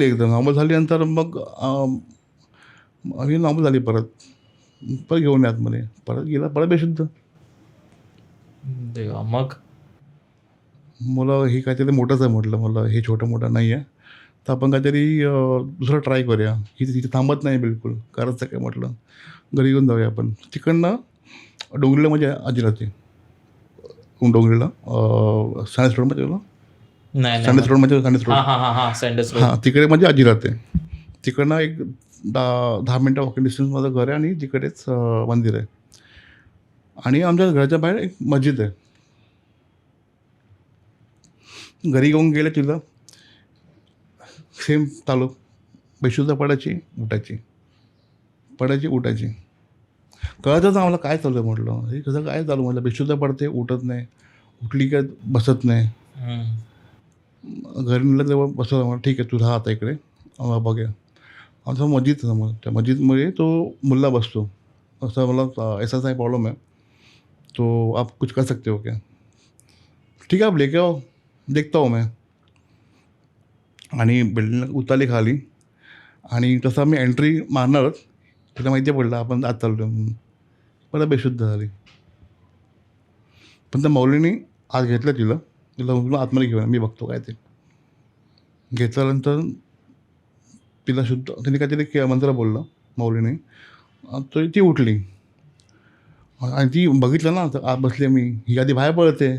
एकदम नॉर्मल झाल्यानंतर मग ही नॉर्मल झाली परत घेऊन आतमध्ये परत गेला परत बेशुद्ध.
मग
मला हे काहीतरी मोठंच आहे म्हटलं मला हे छोटं मोठं नाही आहे तर आपण काहीतरी दुसरं ट्राय करूया. ही तिथे थांबत नाही बिलकुल करायचं काय म्हटलं घरी घेऊन जाऊया आपण. तिकडनं डोंगरीला म्हणजे आजी राहते डोंगरीला सायन्स रोडमध्ये गेलो
नाही
सँडस रोड म्हणजे सँडस रोड.
हां हां हां हां सँडस रोड.
हां, तिकडे माझी आजी राहते. तिकडनं एक 10 मिनटं वॉकिंग डिस्टन्स माझं घर आहे आणि तिकडेच मंदिर आहे. आणि आमच्या घराच्या बाहेर एक मस्जिद आहे. घरी घेऊन गेले तिला सेम चालू, बेशुद्ध पडायची, उठायची, पडायची, उठायची. कळतच आम्हाला काय चालू आहे म्हटलं. हे कसं काय चालू म्हटलं, बेशुद्ध पडते, उठत नाही, उठली काय बसत नाही. घरी नेलं तेव्हा बसवलं, मला ठीक आहे तू राहा आता इकडे, बघूया. आमचा मस्जिद समोर, त्या मस्जिदमध्ये तो मुल्ला बसतो. असं मला ऐसा सा प्रॉब्लम है, तो आप कुछ कर सकते हो क्या? ठीक है आप लेके आओ, देखता हूँ मैं. आणि बिल्डिंगला उतारली खाली आणि तसा मी एंट्री मारणारच, तिला माहिती पडलं आपण आत चाललो म्हणून. परत बेशुद्ध झाली. पण त्या मौलीने आत घेतलं तिला, तिला आतमध्ये घेऊन मी बघतो काय ते. घेतल्यानंतर तिला शुद्ध, तिने काहीतरी मंत्र बोललं मौलीने, तर ती उठली. आणि ती बघितलं ना, तर आत बसली मी, ही आधी बाहेर पळते.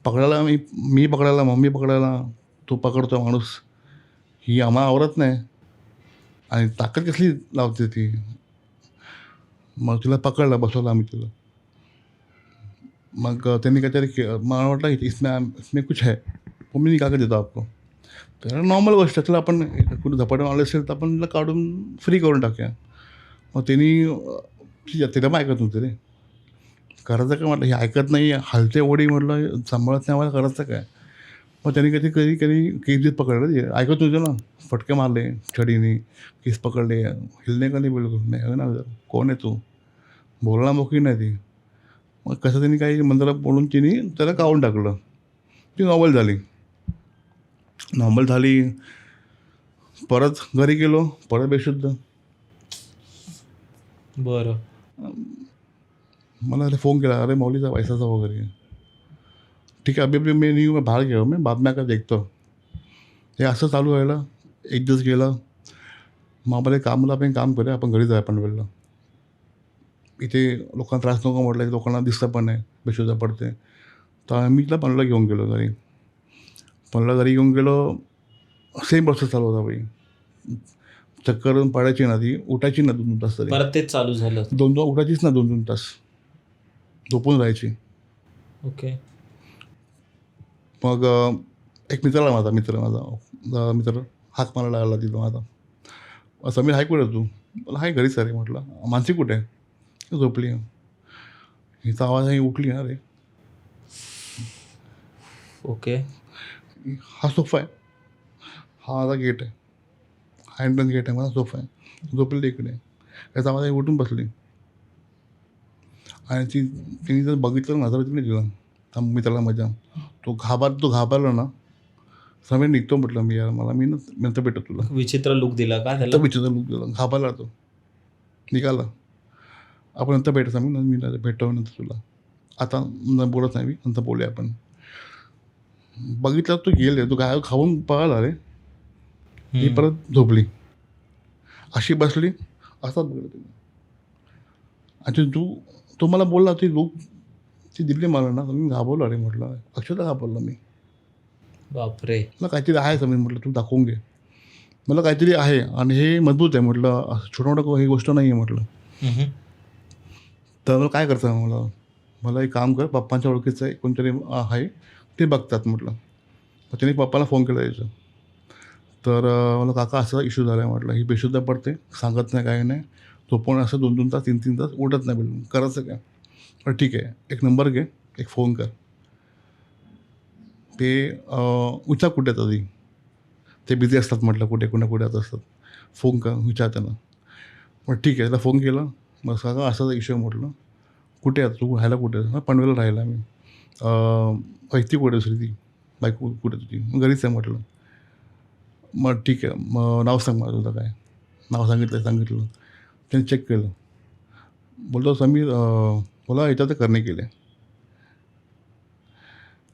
पकडायला मी पकडायला, मम्मी पकडायला, तो पकडतो माणूस, ही आम्हाला आवरत नाही. आणि ताकद कसली लावते ती. मग तिला पकडलं, बसवलं आम्ही तिला. मग त्यांनी काहीतरी मला वाटलं इसमें कुछ है, मम्मी निकाल के देतो आपको. तर नॉर्मल गोष्ट आहे, चला आपण कुठे झपाटून आले असेल तर आपण तिला काढून फ्री करून टाकूया. मग त्यांनी तिला मग ऐकत नव्हते रे, करायचं काय म्हटलं, हे ऐकत नाही, हलते ओढी म्हटलं, सांभाळत नाही, आम्हाला करायचं काय. मग त्यांनी कधी कधी केस पकडलं, ऐकत नव्हते ना, फटके मारले छडीने, केस पकडले, हिलणे का नाही बिलकुल नाही ना, कोण आहे तू, बोलणं मोकळी नाही ती. मग कसं त्यांनी काही मंत्र बोलून तिने त्याला काढून टाकलं. ती नॉर्मल झाली. परत घरी गेलो, परत बेशुद्ध.
बरं.
मला फोन केला, अरे मौलीचा पैसाचा वगैरे. ठीक आहे, अभी मैं नहीं हूँ, मैं बाहर गया हूँ, मैं बाद में आकर देखतो. हे असं चालू व्हायला. एक दिवस गेला, मग आम्हाला काम होतं, आपण काम करूया, आपण घरी जाऊया पनवेलला. इथे लोकांना त्रास नको म्हटलं, लोकांना दिसतं पण नाही बेशुद्ध पडते. तर मी तिला पनवेलला घेऊन गेलो घरी. पनवेलला घरी घेऊन गेलो, सेम प्रोसेस चालू होता बाई. चक्कर पडायची ना, ती उठायची ना 2-2 तास तरी.
परत तेच चालू झालं.
2 उठायचीच ना 2-2 तास, झोपून राहायची.
ओके.
मग एक माझा मित्र हाक मारायला आला तिथं माझा, समीर हाय कुठे तू? मला हाय घरीच अरे. म्हटलं मानसी कुठे आहे? झोपली. हिचा आवाज आहे, उठली ना रे.
ओके.
हा सोफा आहे, हा माझा गेट आहे, हा एंट्रन्स गेट आहे, माझा सोफा आहे, झोपलेली इकडे. त्याचा आवाज आहे, उठून बसली. आणि तिने जर बघितलं नजर तिने दिला, त्या मित्राला माझ्या, तो घाबरला ना, समीर निघतो म्हटलं मी, यार मला मी नंतर भेटतो तुला.
विचित्र लुक दिला का त्याला?
तर विचित्र लुक दिला, घाबरला तो, निघाला. आपण नंतर भेटू समीर, मी भेटतो नंतर तुला, आता बोलत नाही मी, नंतर बोलूया आपण. बघितलं तो गेले, तो काय खाऊन पळाला रे. ती परत झोपली, अशी बसली, असाच बघलं तिने. आणि तो मला बोलला, ती दिली मला ना, मी घाबरलो अरे. म्हटलं अक्षरशः घाबरलो मी.
बापरे.
मला काहीतरी आहे समीर, म्हटलं तू दाखवून घे, मला काहीतरी आहे आणि हे मजबूत आहे. म्हटलं छोटा मोठा ही गोष्ट नाही आहे म्हटलं. तर मला काय करतं, मला एक काम कर, पप्पांच्या ओळखीचं आहे कोणतरी आहे, ते बघतात म्हटलं. मग त्यांनी पप्पाला फोन केला यायचं. तर मला काका असा इश्यू झाला आहे म्हटलं, ही बेशुद्ध पडते, सांगत नाही काही नाही, झोपून असं 2-2 तास 3-3 तास उठत नाही बिलकुल, करायचं काय. पण ठीक आहे, एक नंबर घे, एक फोन कर, ते विचार कुठे येतात आधी, ते बिझी असतात म्हटलं, कुठे कुठे असतात, फोन कर, विचार त्यांना. मग ठीक आहे, त्याला फोन केला. मग सांगा असा इश्यू म्हटलं, कुठे आहे तू, राहायला कुठे आहे? पनवेलला राहायला मी. व्यक्ती कुठे दुसरी ती बायको कुठे तुझी? मग घरीच आहे म्हटलं. मग ठीक आहे, मग नाव सांग मला तुझं काय. नाव सांगितलं. त्याने चेक केलं, बोलतो समीर मला याच्यात करणे केले,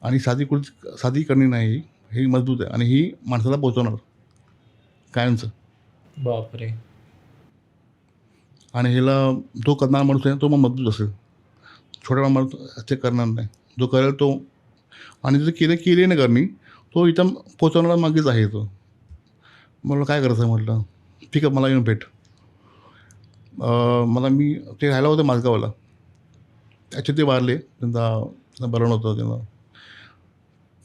आणि साधी करणे नाही, ही मजबूत आहे आणि ही माणसाला पोचवणार कायमचं.
बापरे.
आणि ह्याला जो करणारा माणूस आहे तो मग मजबूत असेल, छोटा माणूस ते करणार नाही. जो करेल तो आणि जर केली नाही करणी तो इथं पोचवणारा मागेच आहे तो. मला काय करायचं म्हटलं ठीक आहे मला येऊन भेट. मी ते राहायला होते माझगावला. ॲक्च्युली ते वारले त्यांना बरं नव्हतं त्यांना.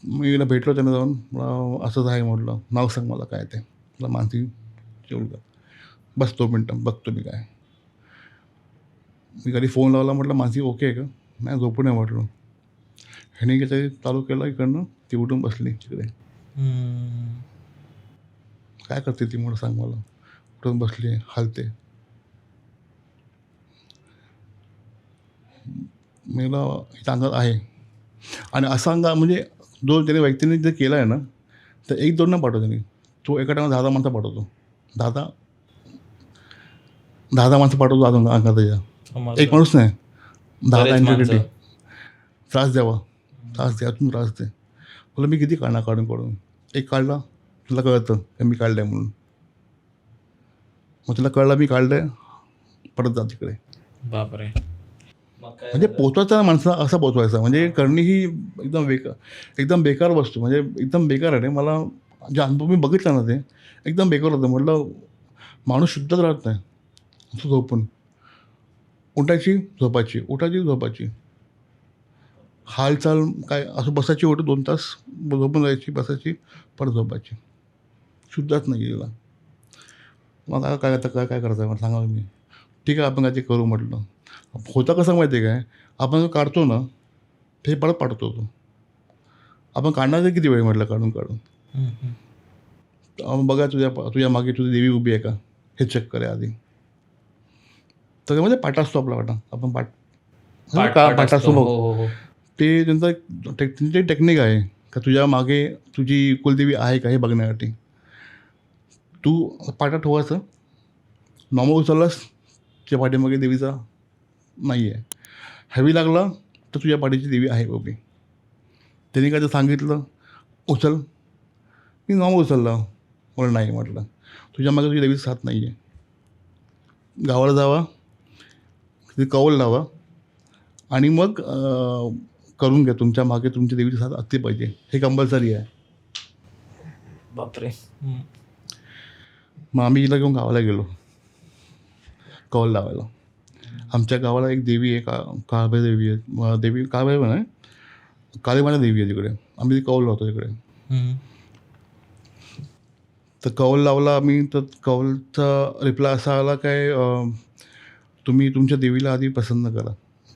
मी एकदा भेटलो त्यांना जाऊन मला असंच आहे म्हटलं नाव सांग मला काय ते. मला मानसी चेऊलकर. बस 2 मिनटं बघतो मी काय. मी कधी फोन लावला म्हटलं मानसी ओके आहे का. नाही झोपून आहे म्हटलं. ह्याने काही चालू केलं इकडनं ती उठून बसली तिकडे. काय करते ती म्हणून सांग मला. उठून बसली हालते. मला इथं अंगात आहे. आणि असा अंगा म्हणजे जो त्याने व्यक्तीने जे केला आहे ना तर 1-2 न पाठवतो त्यांनी. तो एका टायमाला 10 माणसं पाठवतो. 10 माणसं पाठवतो अंगात त्याच्या. एक माणूस नाही 10 एंटिटी. त्रास द्या तुम्ही त्रास दे. बोला मी किती काढणार काढून एक काढला तुला कळतं की मी काढलं आहे म्हणून. मग तुला कळलं मी काढलं आहे परत जा तिकडे.
बापरे.
म्हणजे पोचवायचा माणसाला असा पोचवायचा. म्हणजे करणी ही एकदम बेकार वस्तू म्हणजे एकदम बेकार आहे. मला जे अनुभव मी बघितला ना ते एकदम बेकार होतं. म्हटलं माणूस शुद्धच राहत नाही असं झोपून. उठायची झोपायची हालचाल काय असं बसायची 2 तास झोपून जायची बसायची परत झोपायची. शुद्धच नाही गेला. मग काय करायचं आहे मला सांगा तुम्ही. ठीक आहे आपण काय ते करू म्हटलं. होता कसं माहिती आहे काय आपण जो काढतो ना ते परत पाठवतो तो. आपण काढणार किती वेळ म्हटलं काढून बघा तुझ्या मागे तुझी देवी उभी आहे का हे चेक करे आधी. त्याच्यामध्ये पाठ असतो आपला आपण पाठ असतो बघ. ते त्यांची टेक्निक आहे का तुझ्या मागे तुझी कुलदेवी आहे का हे बघण्यासाठी. तू पाटा ठेवायचं नॉर्मल उचललास तुझ्या पाठीमागे देवीचा नाही आहे. हॅवी लागला तर तुझ्या पाठीची देवी आहे उभी. त्यांनी काय तर सांगितलं उचल मी नॉर्मल उचलला मला नाही म्हटलं तुझ्या मागे तुझी देवीचा साथ नाही आहे. गावाला जावा तिथे कौल लावा आणि मग करून घ्या. तुमच्या मागे तुमच्या देवीची साथ असली पाहिजे हे कंपल्सरी आहे.
बापरे.
मग आम्ही हिला घेऊन गावाला गेलो कौल लावायला. आमच्या गावाला एक देवी आहे काळभै देवी आहे. देवी काळभै पण आहे काळीमाता देवी आहे तिकडे. आम्ही ती कौल लावतो तिकडे. तर कौल लावला आम्ही तर कौलचा रिप्लाय असा आला काय तुम्ही तुमच्या देवीला आधी प्रसन्न करा.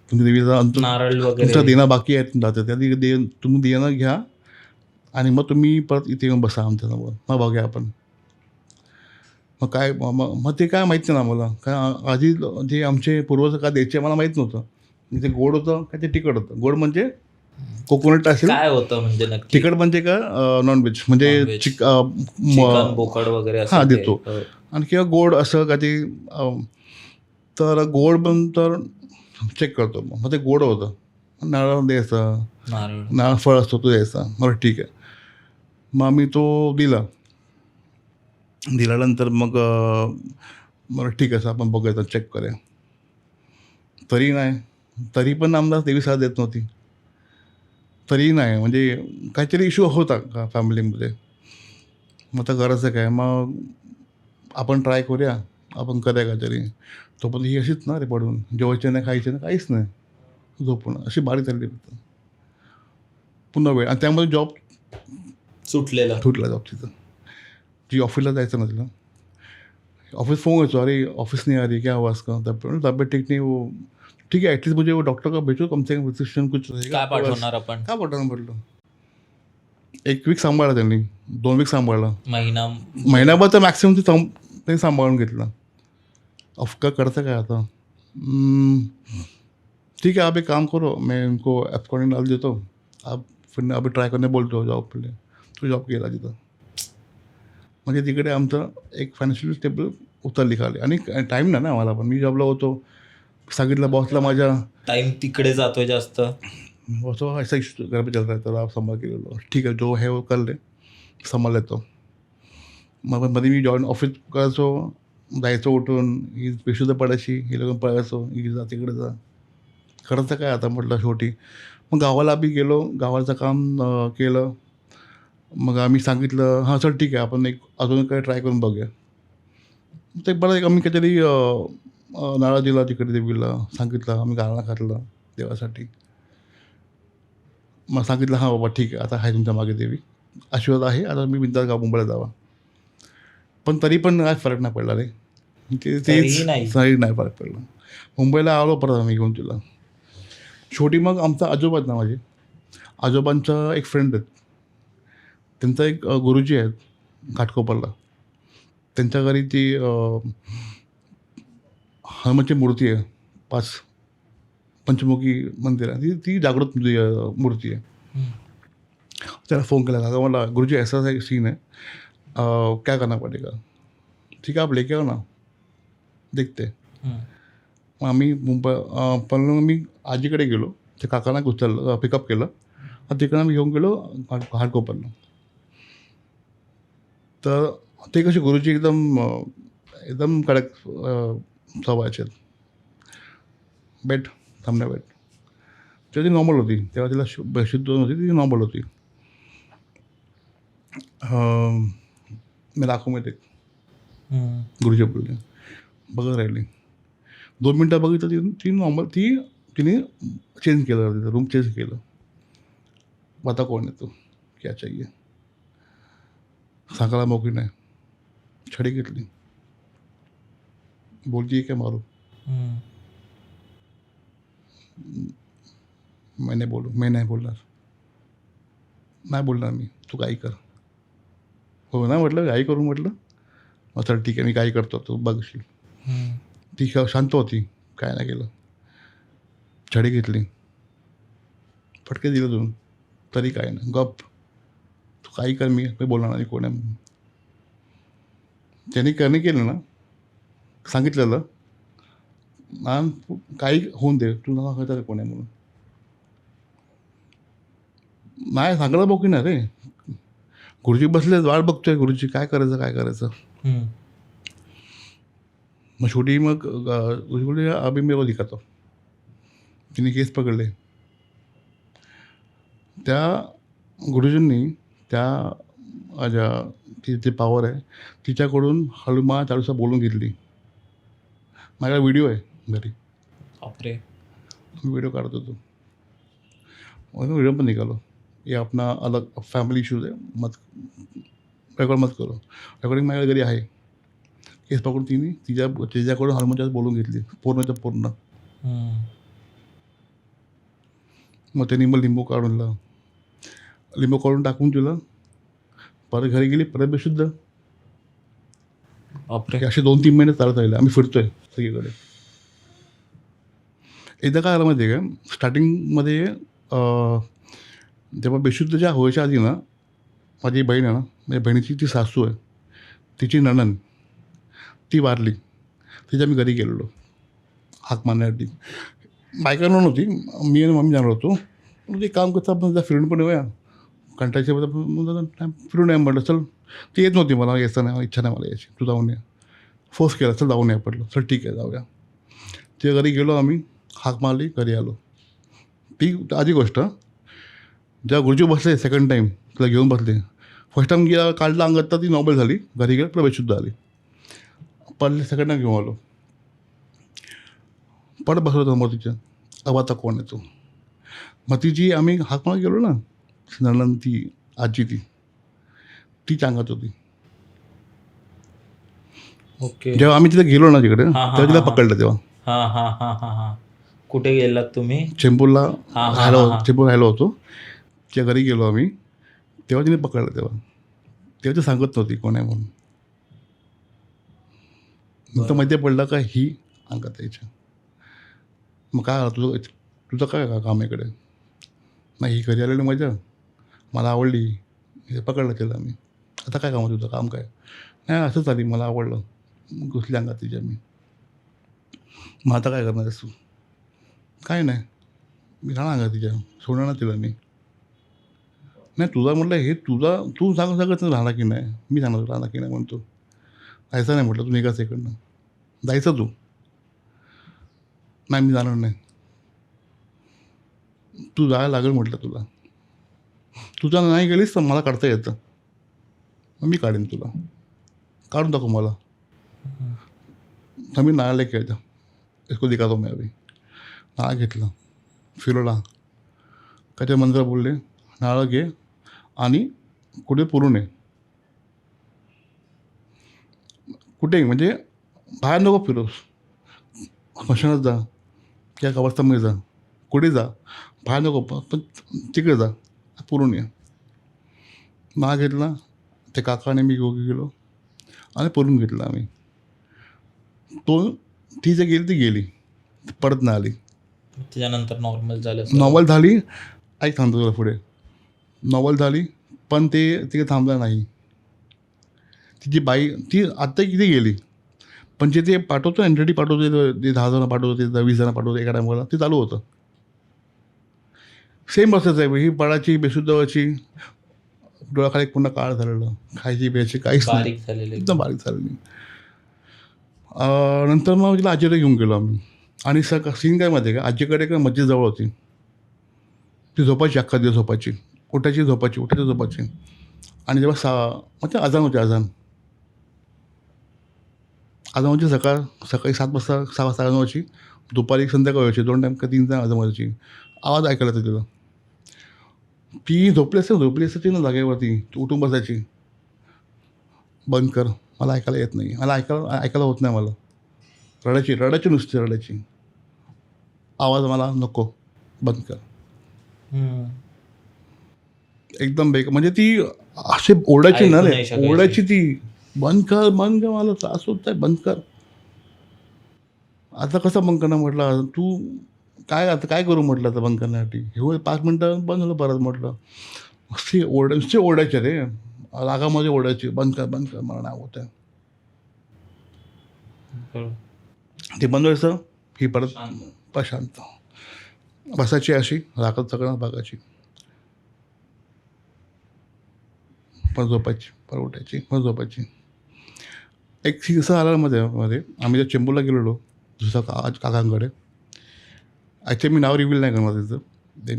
तुमच्या देवीचा तुमचं देणं बाकी आहे जातं त्या तुम्ही देणं घ्या आणि मग तुम्ही परत इथे येऊन बसा आमच्यासमोर मग बघा आपण. मग ते काय माहीत नाही ना मला काय आधी जे आमचे पूर्वज का द्यायचे मला माहीत नव्हतं. ते गोड होतं काय ते तिखट होतं. गोड म्हणजे कोकोनट असेल
काय होतं म्हणजे नक्की.
तिखट म्हणजे का नॉनव्हेज म्हणजे
चिकन बोकड वगैरे
हां देतो. आणि किंवा गोड असं का ते तर गोड पण तर चेक करतो. मग ते गोड होतं नारळ द्यायचं नारळ फळ असतो तो द्यायचा. मला ठीक आहे. मग आम्ही तो दिल्यानंतर मग मला ठीक आहे आपण बघायचं चेक करूया. तरी पण आम्हाला देवी साथ देत नव्हती. तरी नाही म्हणजे काहीतरी इश्यू होता का फॅमिलीमध्ये. मग आता करायचं काय मग आपण ट्राय करूया आपण करूया काहीतरी. तोपर्यंत ही अशीच ना रे पडून जेवायचे नाही खायचे नाही काहीच नाही झोपून अशी बारीक झाली फक्त पुन्हा वेळ. आणि त्यामध्ये जॉब सुटला जॉब तिथं. जी ऑफिसला जायचं ना तिला ऑफिस फोन करायचो अरे ऑफिस नहीं आ रही क्या हुआ इसका तबियत ठीक नहीं वो ठीक है एटलीस्ट मुझे वो डॉक्टर का भेजो कम से कम प्रिस्क्रिप्शन कुछ रहेगा.
काय पाठवणार आपण.
काय पाठवणार म्हटलं. 1 वीक सांभाळला त्यांनी 2 वीक सांभाळला महिनाभर तर मॅक्सिमम त्यांनी सांभाळून घेतलं. का करतं काय आता ठीक है आप एक काम करो मैं उनको एप्कॉर्डिंग डाल देता हूँ आप फिर अभी ट्राय करने बोलतो जॉब पहिले. तो जॉब केला तिथं. म्हणजे तिकडे आमचं एक फायनान्शियल स्टेबल उतरली खाली. आणि टाईम नाही ना आम्हाला पण मी जॉबला होतो. सांगितलं बॉसला माझ्या
टाइम तिकडे जातोय जास्त.
बॉस ऐसा इश्यू घर पे चल रहा है तर आप संभाल के लो ठीक है जो है वो कर ले सांभाळ लेतो. मग मध्ये मी जॉईन ऑफिस करायचो जायचो उठून ही बेशुद्ध पडायची ही लोक पळायचो ही जा तिकडे जा करायचं काय आता म्हटलं शेवटी. मग गावाला आम्ही गेलो, गावाचं काम केलं. मग आम्ही सांगितलं, हां चल ठीक आहे, आपण एक अजून काही ट्राय करून बघूया. ते बरं एक आम्ही काहीतरी नारळ दिला तिकडे देवीला, सांगितलं, आम्ही गाणं घातलं देवासाठी. मग सांगितलं, हां बाबा ठीक आहे, आता आहे तुमच्या मागे देवी, आशीर्वाद आहे, आता मी बिनधास्त मुंबईला जावा. पण तरी पण काय फरक नाही पडला रे. तेच
तरीही नाही.
तरी नाही फरक पडला. मुंबईला आलो परत आम्ही घेऊन तिला. शेवटी मग आमचा आजोबा आहेत ना माझे, आजोबांचा एक फ्रेंड आहेत. त्यांचा एक गुरुजी आहेत घाटकोपरला. त्यांच्या घरी ती हनुमानची मूर्ती आहे, 5 पंचमुखी मंदिर आहे, ती ती जागृत मूर्ती आहे. त्याला फोन केला, का मला गुरुजी ऐसा एक सीन है, क्या करना पडेगा. ठीक आहे, आप लेके आओ ना, देखते. मग आम्ही पण मी आजीकडे गेलो, त्या काकांना उचललं, पिकअप केलं, आणि तिकडं आम्ही घेऊन गेलो घाटकोपरला. तर ते कसे गुरुजी एकदम कडक स्वभावाचे आहेत. बेट थांबण्या बेट तेव्हा ती नॉर्मल होती, तेव्हा तिला शुद्ध नव्हती, ती नॉर्मल होती. मी दाखवू माहिती गुरुजी बोलले, बघत राहिली. 2 मिनटं बघितलं, ती नॉर्मल, तिने चेंज केलं, तिथं रूम चेंज केलं. बता कोण आहे तू, क्या चाहिए, सांगायला मोकळी नाही. छडी घेतली, बोलती काय मारू. मैं नाही बोलणार, नाही बोलणार मी, तू काही कर. हो ना म्हटलं, काही करू म्हटलं. मग चल ठीक आहे, मी काही करतो, तू बघशील. ती शांत होती, काय नाही केलं. छडी घेतली, फटके दिलं दोन, तरी काय नाही, गप, तू काही कर, मी बोलणार नाही कोण आहे म्हणून. त्यांनी करणे केलं ना, सांगितलेलं ना, काही होऊन दे, तू नका सांगायचं कोण आहे म्हणून. नाही सांगायला बघू ना रे. गुरुजी बसले, वाट बघतोय, गुरुजी काय करायचं. मग शेवटी मग गुरुजी बोलले, अभि मेरे को दिखाता. तिने केस पकडले. त्या गुरुजींनी त्या माझ्या ती जे पॉवर आहे तिच्याकडून हनुमान चालीसा बोलून घेतली. माझ्याकडे व्हिडिओ आहे घरी,
बापरे.
मी व्हिडिओ काढत होतो. मग व्हिडिओ पण निघालो. ये अपना अलग फॅमिली इश्यूज आहे, मत रेकॉर्ड मत करो. रेकॉर्डिंग माझ्याकडे घरी आहे. केस पकडून तिच्याकडून हनुमान चालीसा बोलून घेतली पूर्ण. मग त्यांनी मग लिंबू काढून टाकून दिलं. परत घरी गेली, परत बेशुद्ध.
बापरे.
असे 2-3 महिने चालत राहिले. आम्ही फिरतोय सगळीकडे. एकदा काय आलं माहिती आहे का, स्टार्टिंगमध्ये जेव्हा बेशुद्धच्या व्हायच्या आधी ना, माझी बहीण आहे ना, माझ्या बहिणीची ती सासू आहे, तिची नणंद ती वारली. तिच्या मी घरी गेलेलो हाक मारण्यासाठी. बायकांना नव्हती, मी आणि मम्मी जाणार होतो. ते काम करता आपण फिरून पण येऊया, कंटाळच्या फिरून या म्हटलं. चल, ती येत नव्हती, मला यायचं नाही, इच्छा नाही मला यायची, तू जाऊन या. फोर्स केला, चल जाऊन या पडलं. चल ठीक आहे, जाऊया. ते घरी गेलो आम्ही, हाक मारली, घरी आलो. ती आधी गोष्ट, जेव्हा गुरुजी बसले सेकंड टाईम, तिला घेऊन बसले. फर्स्ट टाईम गेला, काढला अंगात, तर ती नॉर्मल झाली. घरी गेलं, प्रवेशशुद्ध आली. पडले, सेकंड टाईम घेऊन आलो. परत बसलो समोर तिच्या, अब आता कोण आहे तो. मग तिची आम्ही हाक मारत गेलो ना, नणंद ती आजी ती सांगत होती.
ओके.
जेव्हा आम्ही तिथे गेलो ना तिकडे, तेव्हा तिला पकडलं. तेव्हा
कुठे गेलात तुम्ही?
चेंबूरला
हां.
राहिलो होतो. त्या घरी गेलो आम्ही, तेव्हा तिने पकडलं. तेव्हा ती सांगत नव्हती कोण आहे म्हणून. नंतर माहिती पडलं का ही अंगात यायच्या. मग काय तुझं काय काम आहे इकडे. नाही, ही घरी आलेली मजा मला आवडली, हे पकडलं केलं आम्ही. आता काय काम, तुझं काम काय. नाही, असंच आली, मला आवडलं, घुसली अंगात तिच्या मी. मग आता काय करणार आहेस तू. काय नाही, मी राहणार अंगात तिच्या, सोडणार ना तिला मी. नाही, तुझा म्हटलं हे तू सांगत राहणार की नाही, मी राहणार की नाही म्हणतो. जायचं नाही म्हटलं, तू निघायचं इकडनं, जायचं तू. नाही, मी जाणार नाही. तू जायला लागेल म्हटलं तुला. तू जर नाही गेलीस तर मला काढता येतं, मग मी काढेन तुला, काढून दाखव मला. तर मी नाळा लेके आया, इसको दिखाता हूं मैं अभी. नाळा घेतला, फिरवला, काय ते मंत्र बोलले, नारळ घे आणि कुठे पुरून ये. कुठे म्हणजे बाहेर नको फिरोस, स्मशानात जा किंवा कब्रस्तानमध्ये जा, कुठे जा, बाहेर नको, पण तिकडे जा, पुरून ये. नाळा घेतला, ते काकाने मी दोघे गेलो आणि पुरून घेतला आम्ही. तो ती जे गेली ती गेली, परत नाही आली.
त्याच्यानंतर नॉर्मल झालं
नॉवल झाली, ऐक थांबतो तुला पुढे. नॉवल झाली, पण ते तिथे थांबलं नाही. तिची बाई ती आत्ता किती गेली, पण जे ते पाठवतो एंटिटी पाठवतो, ते 10 जण पाठवतो, ते 20 जण पाठवतो एका टायमाला, ते चालू होतं. सेम असंच आहे, ही पडाची बेशुद्ध व्हायची, डोळ्याखाली पूर्ण काळ झालेलं, खायची प्यायची काहीच नाही,
बारीक झालेले
एकदम बारीक झालेली. नंतर मग तिला आजीकडे घेऊन गेलो आम्ही. आणि सीन काय माहिती आहे का, आजीकडे काय मस्जिद जवळ होती, ती झोपायची, अख्खा दिवस झोपायची, उठायची झोपायची, उठायची झोपायची. आणि जेव्हा म्हणजे अजान होते, अजान म्हणजे सकाळी 7 वाजता, 6 वाजता अजान व्हायची, दुपारी संध्याकाळी व्हायची, 2 टाईम का 3 टाईम अजान व्हायची. आवाज ऐकायला येतो तिला. ती झोपली असते ना जागेवरती, ती उठून बसायची, बंद कर, मला ऐकायला येत नाही, मला ऐकायला होत नाही, मला रडायची नुसती रडायची, आवाज मला नको, बंद कर. एकदम म्हणजे ती अशी ओरडायची ना
ऐकू
रे,
नाही शकायची.
ओरडायची ती, बंद कर, मला त्रास होत आहे, बंद कर. आता कसं बंद करणार म्हटलं, तू आता काय करू म्हटलं आता बंद करण्यासाठी, हे 5 मिनटं बंद झालं, परत म्हटलं. नुसती ओरडायचे रे, रागामध्ये ओरडायची, बंद कर, मला नाही होत आहे. ते बंद व्हायचं, ही परत शांत बसायची, अशी राखत सगळं बघायची, परत झोपायची, परत उठायची, परत झोपायची. एक सीन आला मध्ये आम्ही त्या चेंबूरला गेलेलो दुसऱ्या काकांकडे. ॲक्च्युली मी नाव रिव्हील नाही करणार तिचं, ते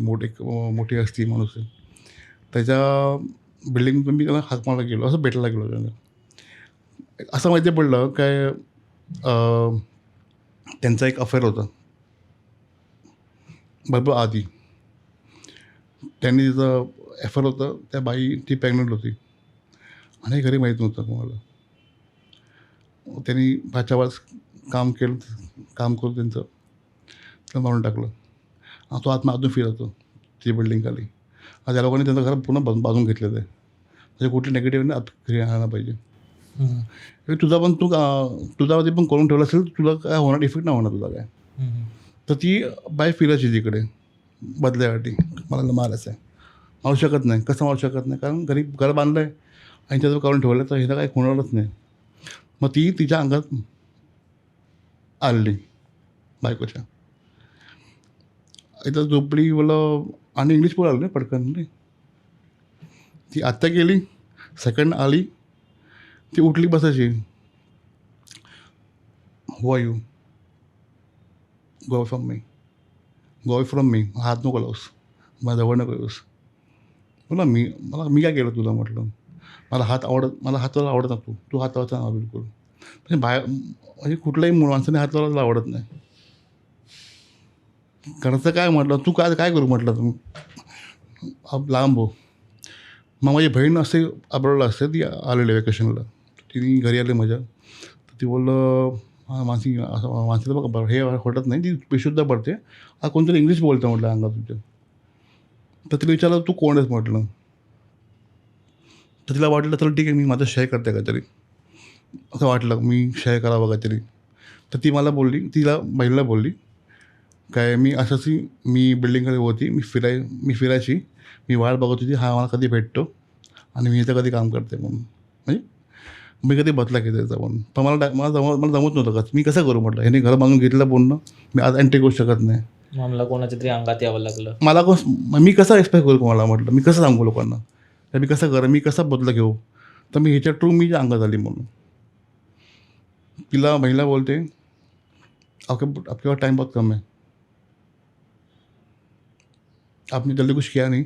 मोठी हस्ती माणूस आहे, त्याच्या बिल्डिंग मी त्याला हाक मारायला गेलो, असं भेटायला गेलो त्याला. असं माहिती पडलं काय, त्यांचा एक अफेअर होता भरपूर आधी. त्यांनी तिचं अफेअर होतं, त्या बाई ती प्रेग्नंट होती आणि घरी माहीत नव्हतं कोणाला. त्यांनी पाच्यावर काम करून त्यांचं त्याला मारून टाकलं. तो अजून फिरतो ती बिल्डिंग खाली. त्या लोकांनी त्यांचं घर पूर्ण बांधून घेतलेलं आहे, म्हणजे कुठली नेगेटिव्ह नाही घरी आणायला पाहिजे. तुझ्यावरती पण करून ठेवलं असेल, तुला काय होणार, इफेक्ट नाही होणार तुला काय. तर ती बाय फिरायची तिकडे बदल्यासाठी, मला मारायचं आहे, मारू शकत नाही. कसं मारू शकत नाही, कारण घर बांधलं आहे आणि त्याचं करून ठेवलं, तर हिला काही होणारच नाही. मग ती तिच्या अंगात आली बायकोच्या, इथं झोपडी मला, आणि इंग्लिश बोलायला नाही पटकन नाही. ती आत्ता गेली, सेकंड आली, ती उठली बसायची, who are you, go from me, हात नको लावूस, मला जवळ नको येऊस. बोला मी काय केलं तुला, म्हटलं मला हाताला आवडत ना, तू हात लावायचा ना बिलकुल, म्हणजे कुठल्याही माणसाने हात लावायला आवडत नाही. करायचं काय म्हटलं, तू काय करू म्हटलं, तुम्ही लांब हो. मग माझी बहीण असते अब्रॉडला असते, ती आलेली वेकेशनला, तिने घरी आली माझ्या, तर ती बोललं माणसाला बघा हे वाटत नाही, ती बेशुद्ध पडते, कोणतरी इंग्लिश बोलतं म्हटलं अंगात तुझ्या. तर तिला विचारलं तू कोण आहेस म्हटलं. तर तिला वाटलं चल ठीक आहे, मी माझं शेअर करते काहीतरी, असं वाटलं मी शेअर करावं काहीतरी. तर ती मला बोलली, तिला बहिणीला बोलली काय, मी बिल्डिंगकडे होती, मी फिरायची, मी वाट बघत होती, हा मला कधी भेटतो आणि मी इथं कधी काम करते म्हणून, म्हणजे मी कधी बदला केला त्याचा म्हणून. पण मला जमत नव्हतं का, मी कसं करू म्हटलं, ह्याने घर बांधून घेतलं पूर्ण, मी आज एंट्री करू शकत नाही,
मला कोणाच्या तरी अंगात यावं लागलं,
मी कसं एक्सपेक्ट करू मला, म्हटलं मी कसं सांगू लोकांना, मी कसं मी कसा बदला घेऊ. तर मी ह्याच्या ट्रू मी अंगात आली म्हणून. तिला महिला बोलते, आपके पास टाइम बहुत कम है, आपने जल्दी कुछ किया नहीं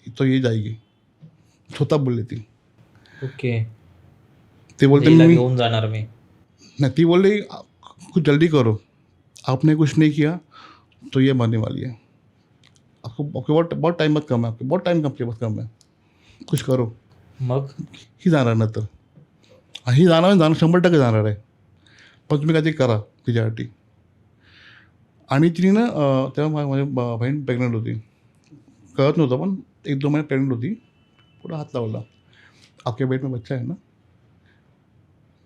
तो ये जाएगी, स्वतः बोलली ती.
ओके.
ते बोलते
हिला
मी
घेऊन जाणार मी.
नहीं, ती बोल रही कुछ जल्दी करो, आपने कुछ नहीं किया तो ये मरने वाली है. आपको आपके बहुत बहुत टाइम मत कम है, आपके बहुत टाइम आपके पास कम है, कुछ करो.
मग
ही जाणार नंतर, ही जाणार 100% जाणार आहे, पण तुम्ही काहीतरी करा तिच्यासाठी. आणि तिने ना तेव्हा माझी बहीण प्रेग्नंट होती, कळत नव्हतं, पण 1-2 महिने प्रेग्नंट होती. पुढं हात लावला, आपके पेट में बच्चा है ना,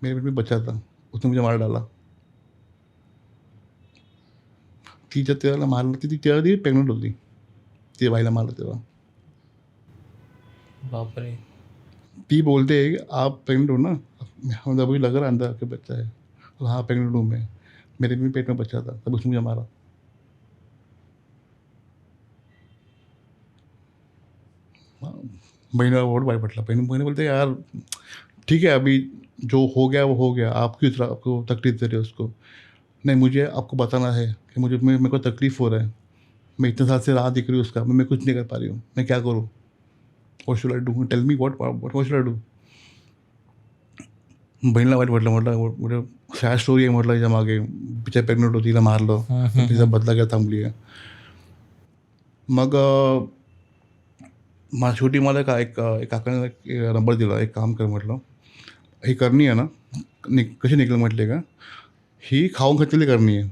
मेरे पेट में बच्चा था, उसने मुझे मार डाला. तिच्या तेव्हाला मारलं, ती तेव्हा ती प्रेग्नंट होती, ती बाईला मारलं तेव्हा.
बापरे.
ती बोलते है कि आप प्रेग्नेंट हो ना, मतलब अभी लग रहा है अंदर आपके बच्चा है. तो हाँ प्रेग्नेंट हूँ मैं, मेरे भी पेट में बच्चा था, तब उसने मुझे मारा. बहन बहुत भाई पटला, बहन बोलते यार ठीक है, अभी जो हो गया वो हो गया, आप क्यों इतना आपको तकलीफ दे रहे हो उसको. नहीं, मुझे आपको बताना है कि मेरे को तकलीफ़ हो रहा है, मैं इतने साल से राह देख रही हूँ उसका, मैं कुछ नहीं कर पा रही हूँ, मैं क्या करूँ, what should I do, tell me what should I do. बहिणीला वाईट वाटलं, म्हटलं सॅड स्टोरी आहे म्हटलं याच्या मागे, तिच्या प्रेग्नंट होती, तिला मारलं, तिचा बदला घ्या थांबली आहे. मग शेवटी मला एक काकाने एक नंबर दिला, एक काम कर म्हटलं, ही करणी आहे ना, कशी निघेल म्हटले का, ही खाऊन घातलेली करणी आहे,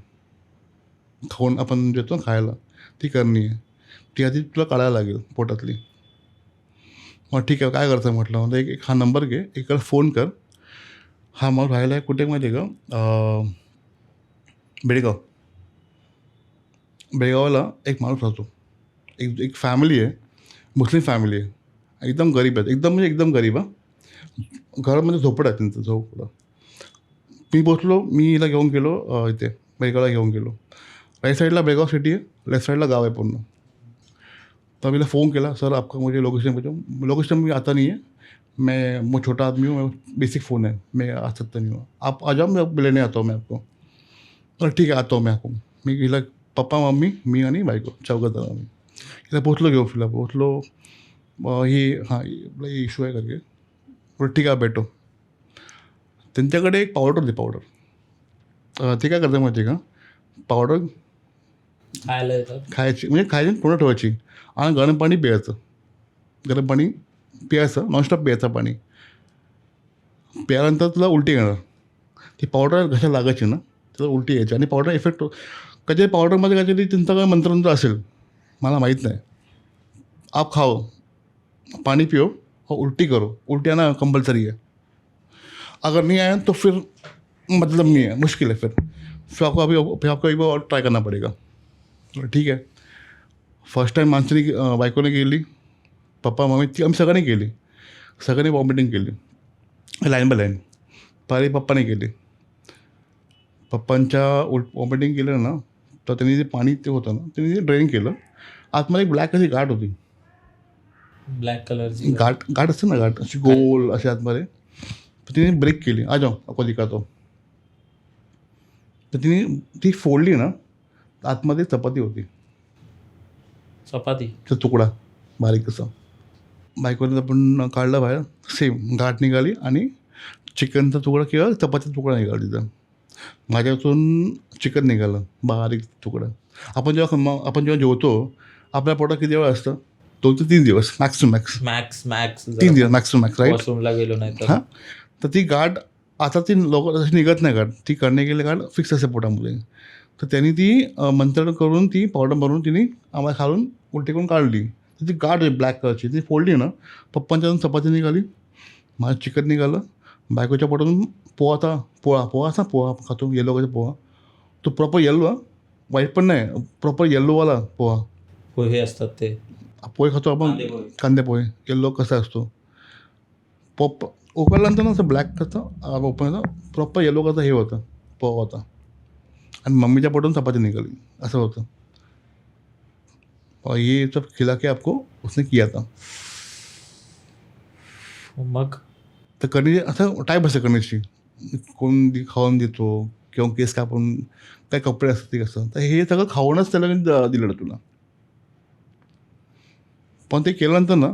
खाऊन आपण देतो ना खायला, ती करणी आहे, ती आधी तुला काढायला लागेल पोटातली. मग ठीक आहे, काय करतं म्हटलं, म्हणजे एक हा नंबर घे, एकाला फोन कर. हा मग राहायला आहे कुठे माहिती आहे का, बेळगाव. बेळगावला एक माणूस राहतो, एक फॅमिली आहे, मुस्लिम फॅमिली आहे, एकदम गरीब आहेत, एकदम म्हणजे एकदम गरीब. घरामध्ये झोपडं आहे त्यांचं, झोपडं. मी हिला घेऊन गेलो इथे बेळगावला घेऊन गेलो. राईट साईडला बेळगाव सिटी आहे, लेफ्ट साईडला गाव आहे पूर्ण. तब मैंने फ़ोन किया, सर आपका मुझे लोकेशन भेजो. लोकेशन में आता नहीं है, मैं छोटा आदमी हूँ, मैं बेसिक फ़ोन है, मैं आ सकता नहीं हूँ, आप आ जाओ, मैं लेने आता हूँ मैं आपको. तर ठीक आहे आता हूँ मैं आपको. मी हिला पप्पा मम्मी मी आणि बायको चौघं जण आम्ही हिला पोचलो, घेऊन फिरला पोचलो. ही हां आपला इशू आहे करके, बोल ठीक आहे भेटो. त्यांच्याकडे एक पावडर होती, पावडर. ते काय करते माहिती आहे का, पावडर
खायला येतात.
खायची म्हणजे खायची पूर्ण ठेवायची आणि गरम पाणी प्यायचं, गरम पाणी प्यायचं, नॉनस्टॉप प्यायचं पाणी. प्यायल्यानंतर तुला उलटी येणार. ती पावडर घशाला लागायची ना, त्याला उलटी यायची आणि पावडर इफेक्ट कधी पावडरमध्ये काहीतरी त्यांचं काय मंत्र असेल, मला माहीत नाही. आप खाओ, पानी पिओ और उल्टी करो, उल्टी आना कंपलसरी है, अगर नहीं आया तो फिर मतलब नहीं है, मुश्किल है फिर आपको एक बार और ट्राई करना पड़ेगा. ठीक आहे. फर्स्ट टाईम माणसाने बायकोने केली, पप्पा मम्मी ती आम्ही सगळ्यांनी केली, सगळ्यांनी वॉमिटिंग केली लाईन बाय लाईन. पहिले पप्पाने केली, पप्पांच्या वॉमिटिंग केलं ना, तर त्यांनी जे पाणी ते होतं ना, त्यांनी ते ड्रेन केलं. आतमध्ये एक ब्लॅक अशी गाठ होती,
ब्लॅक कलरची
गाठ असते ना, गाठ अशी गोल अशी आतमध्ये. तर तिने ब्रेक केली, आ जाओ आपको दिखातो. तर तिने ती फोडली ना, आतमध्ये चपाती होती,
चपातीचा
तुकडा बारीक असा. बायकोने आपण काढला बाहेर, सेम गाठ निघाली आणि चिकनचा तुकडा किंवा चपातीचा तुकडा निघाला तिथं. माझ्यातून चिकन निघालं बारीक तुकडा. आपण जेव्हा जेवतो, आपल्या पोटात किती वेळ असतं, 2 ते 3 दिवस मॅक्स टू मॅक्स,
मॅक्स
3 दिवस मॅक्स टू मॅक्स, राईट.
वॉशरूमला गेलो नाही तर
हां, तर ती गाठ आता ती लोक तशी निघत नाही, गाठ ती करणे गेली, गाठ फिक्स असते पोटामध्ये. तर त्यांनी ती मंत्रण करून ती पावडर भरून तिने आम्हाला खालून उलटी करून काढली. तर ती गाठ आहे ब्लॅक कलरची, ती फोडली ना, पप्पांच्यातून चपाती निघाली, माझं चिकन निघालं, बायकोच्या पोटातून पोहा असा पोहा खातो, येलो कलरचा पोहा, तो प्रॉपर येल्लो, व्हाईट पण नाही, प्रॉपर येल्लोवाला पोहा.
पोहे असतात ते
पोहे खातो आपण, कांदे पोहे, येल्लो कसा असतो. उकळल्यानंतर ना असं ब्लॅक कसं ओपन प्रॉपर येलो कसं हे होतं, पोहा होता. आणि मम्मीच्या पोटातून चपाती निघाली, असं होतं. और ये सब खिला के आपको उसने किया था.
मग
तर करणे असं टाईप असतं करण्याची, कोण खाऊन देतो किंवा केस कापून काय कपडे असतात ते कसं, तर हे सगळं खाऊनच त्याला दिलं तुला. पण ते केल्यानंतर ना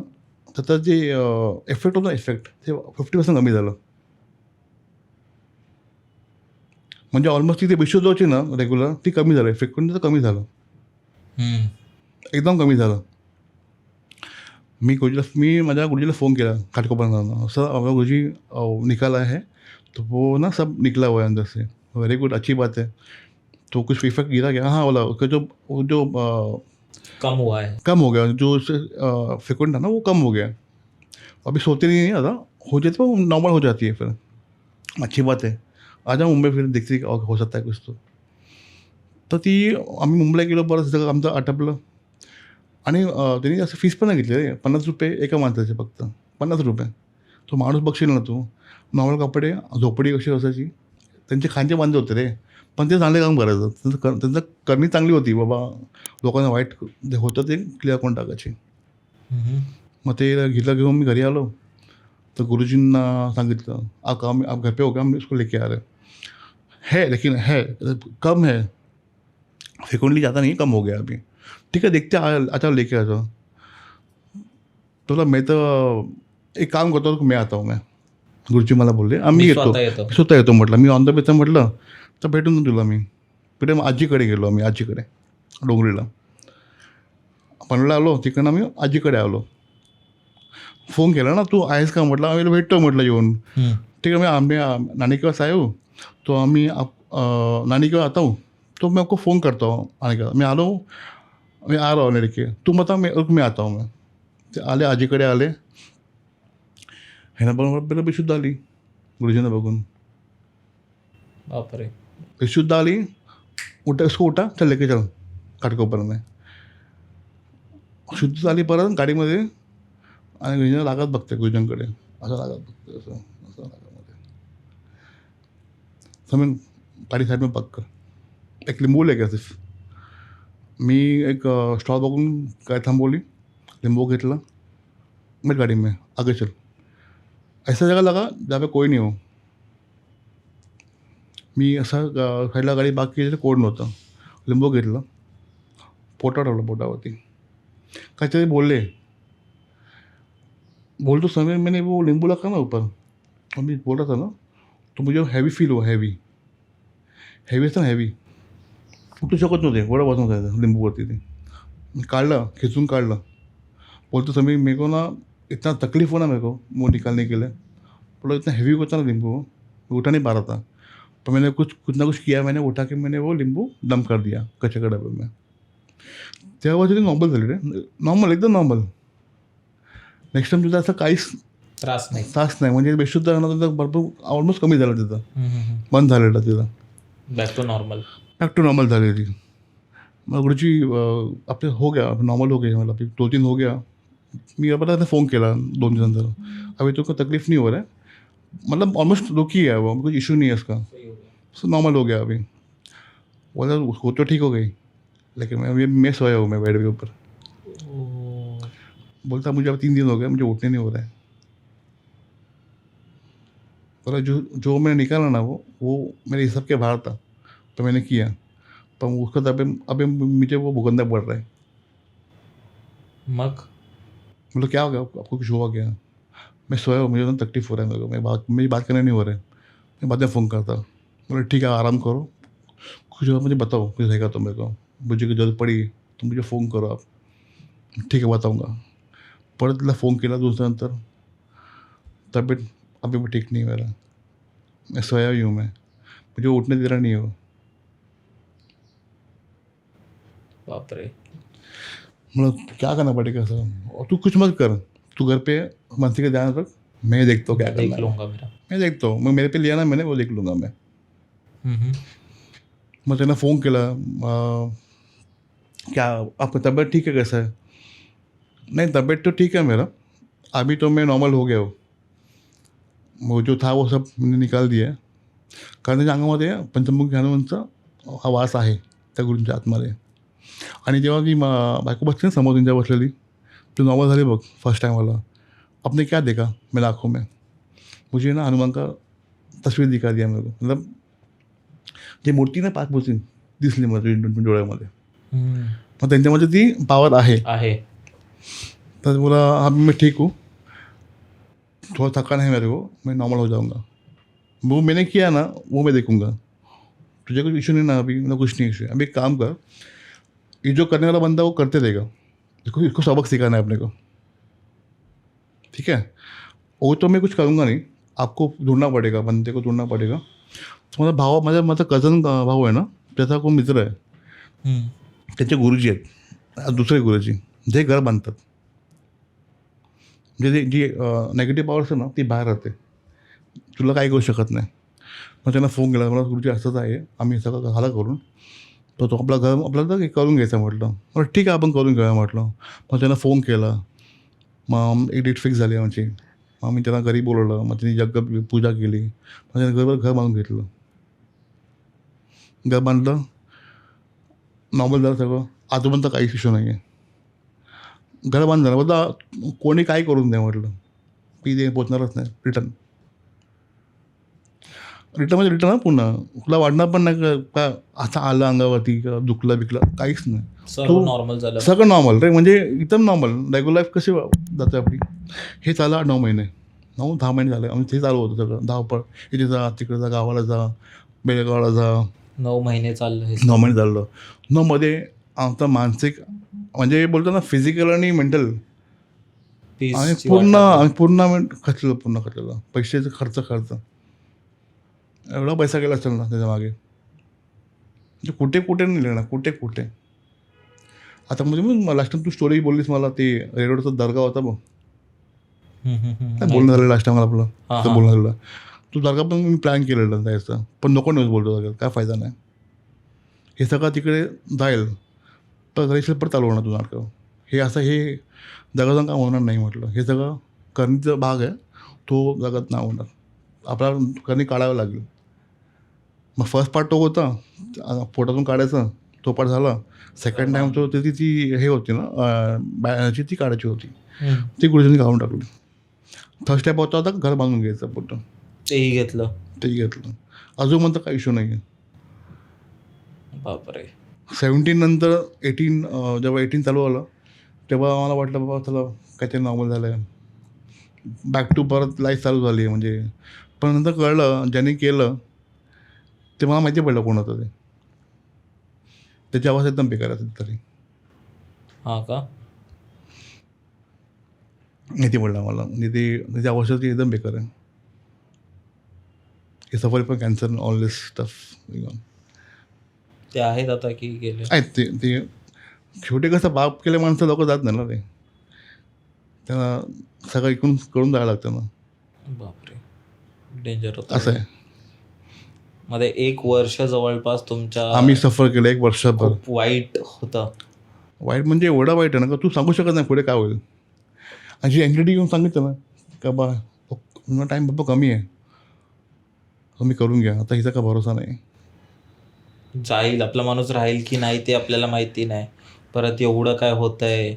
त्याचा जे इफेक्ट होता इफेक्ट ते 50% कमी झालं. म्हणजे ऑलमोस्ट ती ते बेशुद्ध होती ना रेग्युलर ती कमी झालं इफेक्ट पण त्याचं कमी झालं, एकदम कमी झालं. मी माझ्या गुरुजीला फ़ोन किया घाटकोपर सर आपका गुरुजी निकाला है तो वो ना सब निकला हुआ है अंदर से. वेरी गुड, अच्छी बात है. तो कुछ इफेक्ट गिरा क्या? हाँ बोला उसका जो
कम हुआ है.
कम हो गया, जो उससे फ्रिक्वेंट था ना वो कम हो गया. अभी सोते नहीं ज़्यादा, हो जाती है वो नॉर्मल हो जाती है फिर. अच्छी बात है. आ जाओ मुंबई फिर देखते हो सकता है कुछ तो. तर ती आम्ही मुंबईला गेलो, परत सगळं आमचं आटपलं आणि त्यांनी असं फीस पण नाही घेतली रे. ₹50 एका माणसाचे फक्त ₹50. तो माणूस बघशील ना तू, नॉर्मल कपडे, झोपडी कशी असायची, त्यांचे खांदे बांधले होते रे, पण ते चांगले काम करायचं. त्यांचं करणी चांगली होती बाबा, लोकांना वाईट जे होतं ते क्लिअर करून टाकायची. मग ते घेऊन मी घरी आलो, तर गुरुजींना सांगितलं, आप घर पे हो गया, हम इसको लेके आ रहे है, लेकिन है कम है, फ्रिक्वेंटली ज़्यादा नहीं, कम हो गया अभी. ठीक है, देखते अच्छा लेके आ जाओ. तुला मैं तर एक काम करतो, मैं आता हूँ. मैं गुरुजी मला बोलले आम्ही येतो, स्वतः येतो म्हटलं. मी ऑन द बेचं म्हटलं तर भेटून तुला मी आजीकडे गेलो. आम्ही आजीकडे डोंगरीला पनवेलला आलो, तिकडनं आम्ही आजीकडे आलो. फ़ोन केला ना, तू आहेस का म्हटलं, आम्ही भेटतो म्हटलं येऊन. ठीक है, मैं नानी के पास आया हूँ, तो आम्ही नानी के पास आता हूँ, तो मैं आपको फ़ोन करता हूँ आने का. मैं आ रहा हूँ, मैं आ रहा हूँ लड़के, तू बता मैं आता हूँ. मैं ते आले, आजीकडे आले. ह्यानं बरोबर पहिलं बेशुद्ध आली गुरुजींना बघून.
बापरे.
बेशुद्ध आली, उसको उठा, चल लेके चल घाटकोपर में. शुद्ध झाली परत गाडीमध्ये आणि गुरुजींना लागत बघते, गुरुजींकडे असं लागत बघते, असं लागत. समज गाडी साईड में पक्क एक लिंबू लेके सिर्फ. मी एक स्टॉल बघून काय थांबवली, लिंबू घेतला, मैं गाड़ी में आगे चल. ऐसा जगह लगा जहाँ पे कोई नहीं हो. मी असा साईडला गाडी पार्क केली तर कोण नव्हतं. लिंबू घेतलं, पोटा ठेवलं पोटावरती. काहीतरी बोलतो समय मैंने वो नींबू रखा ना ऊपर, और मैं बोल रहा था ना, तो मुझे हैवी फील हुआ. हैवी असतं ना, हैवी उठू शकत नव्हते, एवढं वजन जायचं लिंबूवरती. ते मी काढलं, खिचून काढलं. बोलतो समय मेरे को ना इतना तकलीफ हो ना, मेरे को वो निकालने के लिए. बोला इतना हैवी होता ना नींबू, उठा नहीं पा रहा था. तो मैंने कुछ ना कुछ किया, मैंने उठा के मैंने वो नींबू दम कर दिया कच्चे के डब्बे में. तेव्हा ते नॉर्मल झाली रे, नॉर्मल, एकदम नॉर्मल. नेक्स्ट टाइम तुझा असं काहीच
त्रास
नाही. म्हणजे बेशुद्ध राहणं भरपूर ऑलमोस्ट कमी झालं तिथं, बंद झालेलं तिथं.
बॅक टू नॉर्मल
झाली ती. मग गुरुजी आपले हो गया, नॉर्मल हो गया, मला 2-3 हो गया. मी अपना फ़ोन किया 2 दिन अंदर, अभी तो कोई तकलीफ नहीं हो रहा है, मतलब ऑलमोस्ट रुकी है वो, कोई इशू नहीं है इसका, नॉर्मल हो गया अभी. बोला वो तो ठीक हो गई, लेकिन मैं सोया हूँ, मैं बेड के ऊपर. बोलता मुझे अब 3 दिन हो गए, मुझे उठने नहीं हो रहा है. बोला जो मैंने निकाला ना वो मेरे हिसाब के बाहर था, तो मैंने किया, पर उसका अभी मुझे वो भुगतना पड़ रहा है.
मग
मतलब क्या हो गया आपको, कुछ हुआ क्या? मैं सोया हूँ, मुझे तो तकलीफ हो रहा है, मेरे को मेरी बात करने नहीं हो रहा है. मैं बाद में फ़ोन करता. बोले ठीक है, आराम करो, कुछ हुआ मुझे बताओ, कुछ रहेगा तो मेरे को, मुझे की जरूरत पड़ी तो मुझे फ़ोन करो आप. ठीक है, बताऊँगा. परत तिला फ़ोन केला दिवसानंतर. तब्येत अभी भी ठीक नहीं मेरा, मैं सोया ही हूँ, मुझे उठने दे रहा नहीं हो.
बापरे.
मतलब क्या करना पड़ेगा सर, और तू कुछ मत कर, तू घर पे मानसी का ध्यान रख, मैं देखता हूँ क्या करना है. मैं देखता हूँ, मैं मेरे पे लिया ना मैंने, वो देख लूँगा मैं. मग त्यांना फ़ोन केला, क्या आपका तबीयत ठीक है, कैसा है? नहीं, तबीयत तो ठीक है मेरा, अभी तो मैं नॉर्मल हो गया हूँ. वो जो था वो सब मैंने निकाल दिया आहे, कारण त्याच्या अंगामध्ये पंचमुखी हनुमानचा हा वास आहे त्या गुरूंच्या आतमध्ये. आणि जेव्हा की बायको बसते ना समोर त्यांच्या बसलेली, तो नॉर्मल झाली बघ फर्स्ट टाइम वाला. आपने क्या देखा मेरे आँखों में? मुझे ना हनुमान का तस्वीर दिखा दिया मेरे को. मतलब जे मूर्ती ना 5 मूर्ती दिसली मला डोळ्यामध्ये. मग त्यांच्यामध्ये ती पॉवर आहे. तो बोला हाँ मैं ठीक हूँ, थोड़ा थकान है मेरे को, मैं नॉर्मल हो जाऊँगा. वो मैंने किया ना वो मैं देखूँगा. तुझे कुछ इशू नहीं ना अभी, मतलब कुछ नहीं इशू है. अभी एक काम कर, ये जो करने वाला बंदा वो करते रहेगा. इसको इसको सबक सिखाना है अपने को, ठीक है. वो तो मैं कुछ करूँगा नहीं, आपको ढूंढना पड़ेगा, बंदे को ढूंढना पड़ेगा. तो माझा भाव, माझा कझन भाऊ आहे ना, त्याचा कोण मित्र आहे,
हम्म.
त्याचे गुरुजी आहेत, दुसरे गुरुजी जे घर बांधतात. म्हणजे जी नेगेटिव्ह पॉवर असते ना ती बाहेर राहते, तुला काही करू शकत नाही. मग त्यांना फोन केला, मला गुरुजी असंच आहे, आम्ही सगळं झालं करून, तर तो आपलं घर आपल्याला तर करून घ्यायचं म्हटलं. म्हटलं ठीक आहे आपण करून घेऊया म्हटलं. मग त्यांना फोन केला, मग एक डेट फिक्स झाली आमची. मग मी त्यांना घरी बोलवलं, मग त्यांनी यज्ञ पूजा केली, मग त्यांनी घर बांधून घेतलं. घर बांधलं, नॉर्मल झालं सगळं, आजोपर्यंत काहीच इश्यू नाही आहे. घर बांधलं झालं, बोलता कोणी काय करून द्या म्हटलं, मी ते पोचणारच नाही. रिटर्न म्हणजे रिटर्न पुन्हा तुला वाढणार पण नाही का असं आलं अंगावरती का दुखलं बिकलं, काहीच नाही.
सर्व नॉर्मल झालं.
सगळं नॉर्मल रे, म्हणजे एकदम नॉर्मल रेग्युलर लाईफ कशी जाते आपली. हे चाललं 8-9 महिने, 9-10 महिने झाले आम्ही ते चालू होतं सगळं धावपळ. इथे जा तिकडे जा, गावाला जा, बेळगावला जा.
9 महिने चाललं हे.
9 महिने चाललं. 9 मध्ये आमचा मानसिक म्हणजे बोलतो ना फिजिकल आणि मेंटल आम्ही पूर्ण खचलेलं. पैशाचा खर्च एवढा पैसा गेला असेल ना त्याच्या मागे, म्हणजे कुठे नाही लिहिणार, कुठे. आता म्हणजे लास्ट टाइम तू स्टोरी बोललीस मला, ते रेडवरचा दर्गा होता बघ, बोलणं झालं लास्ट टाइम आपलं, तर बोलणं झालं. तो दर्गा पण मी प्लॅन केलेलं जायचं, पण नको न्यूज बोलतो दर्गा, काय फायदा नाही. हे सगळं तिकडे जाईल तर घरीशील परत चालू होणार तू नाटकं. हे असं हे जगाचं काम होणार नाही म्हटलं. हे सगळं करणीचा भाग आहे, तो जगात नाही होणार, आपल्याला करणी काढावं लागेल. मग फर्स्ट पार्ट तो होता पोटातून काढायचा, तो पार्ट झाला. सेकंड टाईम तो त्याची ती हे होती ना ती काढायची होती, ती गुरुजींनी काढून टाकली. थर्ड स्टेप होता आता घर बांधून घ्यायचं पोट,
तेही घेतलं.
अजून म्हणतं काही इश्यू नाही आहे.
बापरे.
17 नंतर 18 जेव्हा 18 चालू आलं तेव्हा मला वाटलं बाबा चला काहीतरी नॉर्मल झालं आहे, बॅक टू परत लाईफ चालू झाली आहे म्हणजे. पण नंतर कळलं ज्यांनी केलं ते मला माहिती पडलं कोण होतं ते, त्याची आवाज एकदम बेकार असेल तरी
हां का?
माहिती पडलं मला, म्हणजे ते त्याची आवाज एकदम बेकार आहे. हे सफर पण कॅन्सर ऑल दिस स्टफ
ते आहेत आता की गेले
आहेत. ते शेवटी कसं बाप केले माणसं लोक जात नाही ना, ते त्यांना सगळं इकडून करून जायला लागतं ना.
बापरे, डेंजर होतं
असं आहे.
मध्ये 1 वर्ष जवळपास तुमच्या
आम्ही सफर केलं 1 वर्षभर.
खूप वाईट होतं.
वाईट म्हणजे एवढं वाईट आहे ना का तू सांगू शकत नाही पुढे काय होईल. आणि जी एंटिटी येऊन सांगितलं ना का बा टाईम बाबा कमी आहे, तुम्ही करून घ्या, आता हिचा का भरोसा नाही.
जाईल आपला माणूस राहील की नाही ते आपल्याला माहिती नाही. परत एवढं काय होतंय,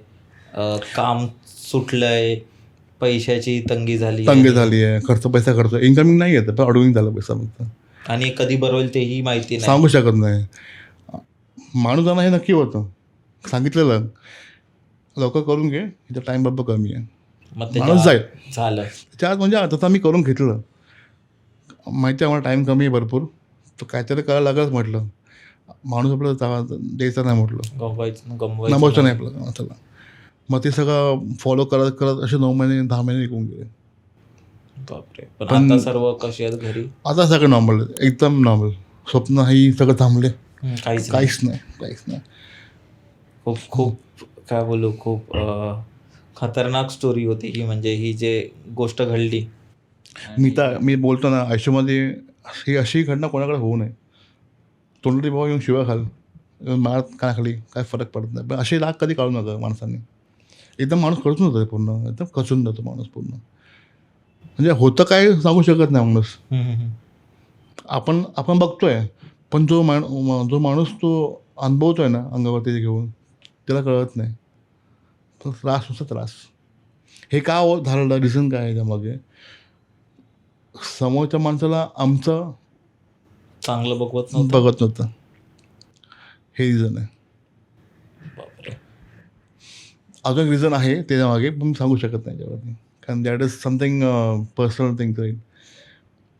काम सुटलंय, पैशाची तंगी झाली
आहे, पैसा खर्च इन्कमिंग नाही येतं, पण आउटगोइंग झालं पैसा फक्त,
आणि कधी बरोबर तेही माहिती नाही,
सांगू शकत नाही. माणूस जाणं हे नक्की होतं, सांगितलेलं लवकर करून घे, हिचा टाईम बाबा कमी आहे,
मग
माणूस जाईल.
झालं
त्याच्यात म्हणजे आता मी करून घेतलं, माहिती आहे मला टाईम कमी आहे भरपूर, तर काहीतरी करायला लागलंच म्हटलं. माणूस आपल्याला द्यायचा नाही म्हटलं, नमवायचं नाही आपलं चला. मग ते सगळं फॉलो करत असे 9 महिने 10 महिने निघून गेले.
बापरे. पण आता सर्व कसे आहेत घरी?
आता सगळं नॉर्मल, एकदम नॉर्मल. स्वप्न ही सगळं थांबले, काहीच नाही.
खूप काय बोलू, खूप खतरनाक स्टोरी होती ही. म्हणजे ही जे गोष्ट घडली,
मी बोलतो ना आयुष्यामध्ये ही अशी घटना कोणाकडे होऊ नये. तोंडली बाबा येऊन शिवाय खाल, मार खाली काय फरक पडत नाही, पण अशी राग कधी काढू नका माणसांनी. एकदम माणूस खचून जातो पूर्ण, एकदम खचून जातो माणूस पूर्ण. म्हणजे होतं काय सांगू शकत नाही माणूस. आपण बघतोय, पण जो माणूस तो अनुभवतोय ना अंगावरती घेऊन, त्याला कळत नाही. तर त्रास. हे का झालं, रिझन काय आहे त्यामागे? समोरच्या माणसाला आमचं
चांगलं बघत
नव्हतं, हे रिझन आहे.
बापरे.
अजून रिझन आहे त्याच्यामागे, पण मी सांगू शकत नाही त्याच्यावरती, कारण that is something personal thing राहील.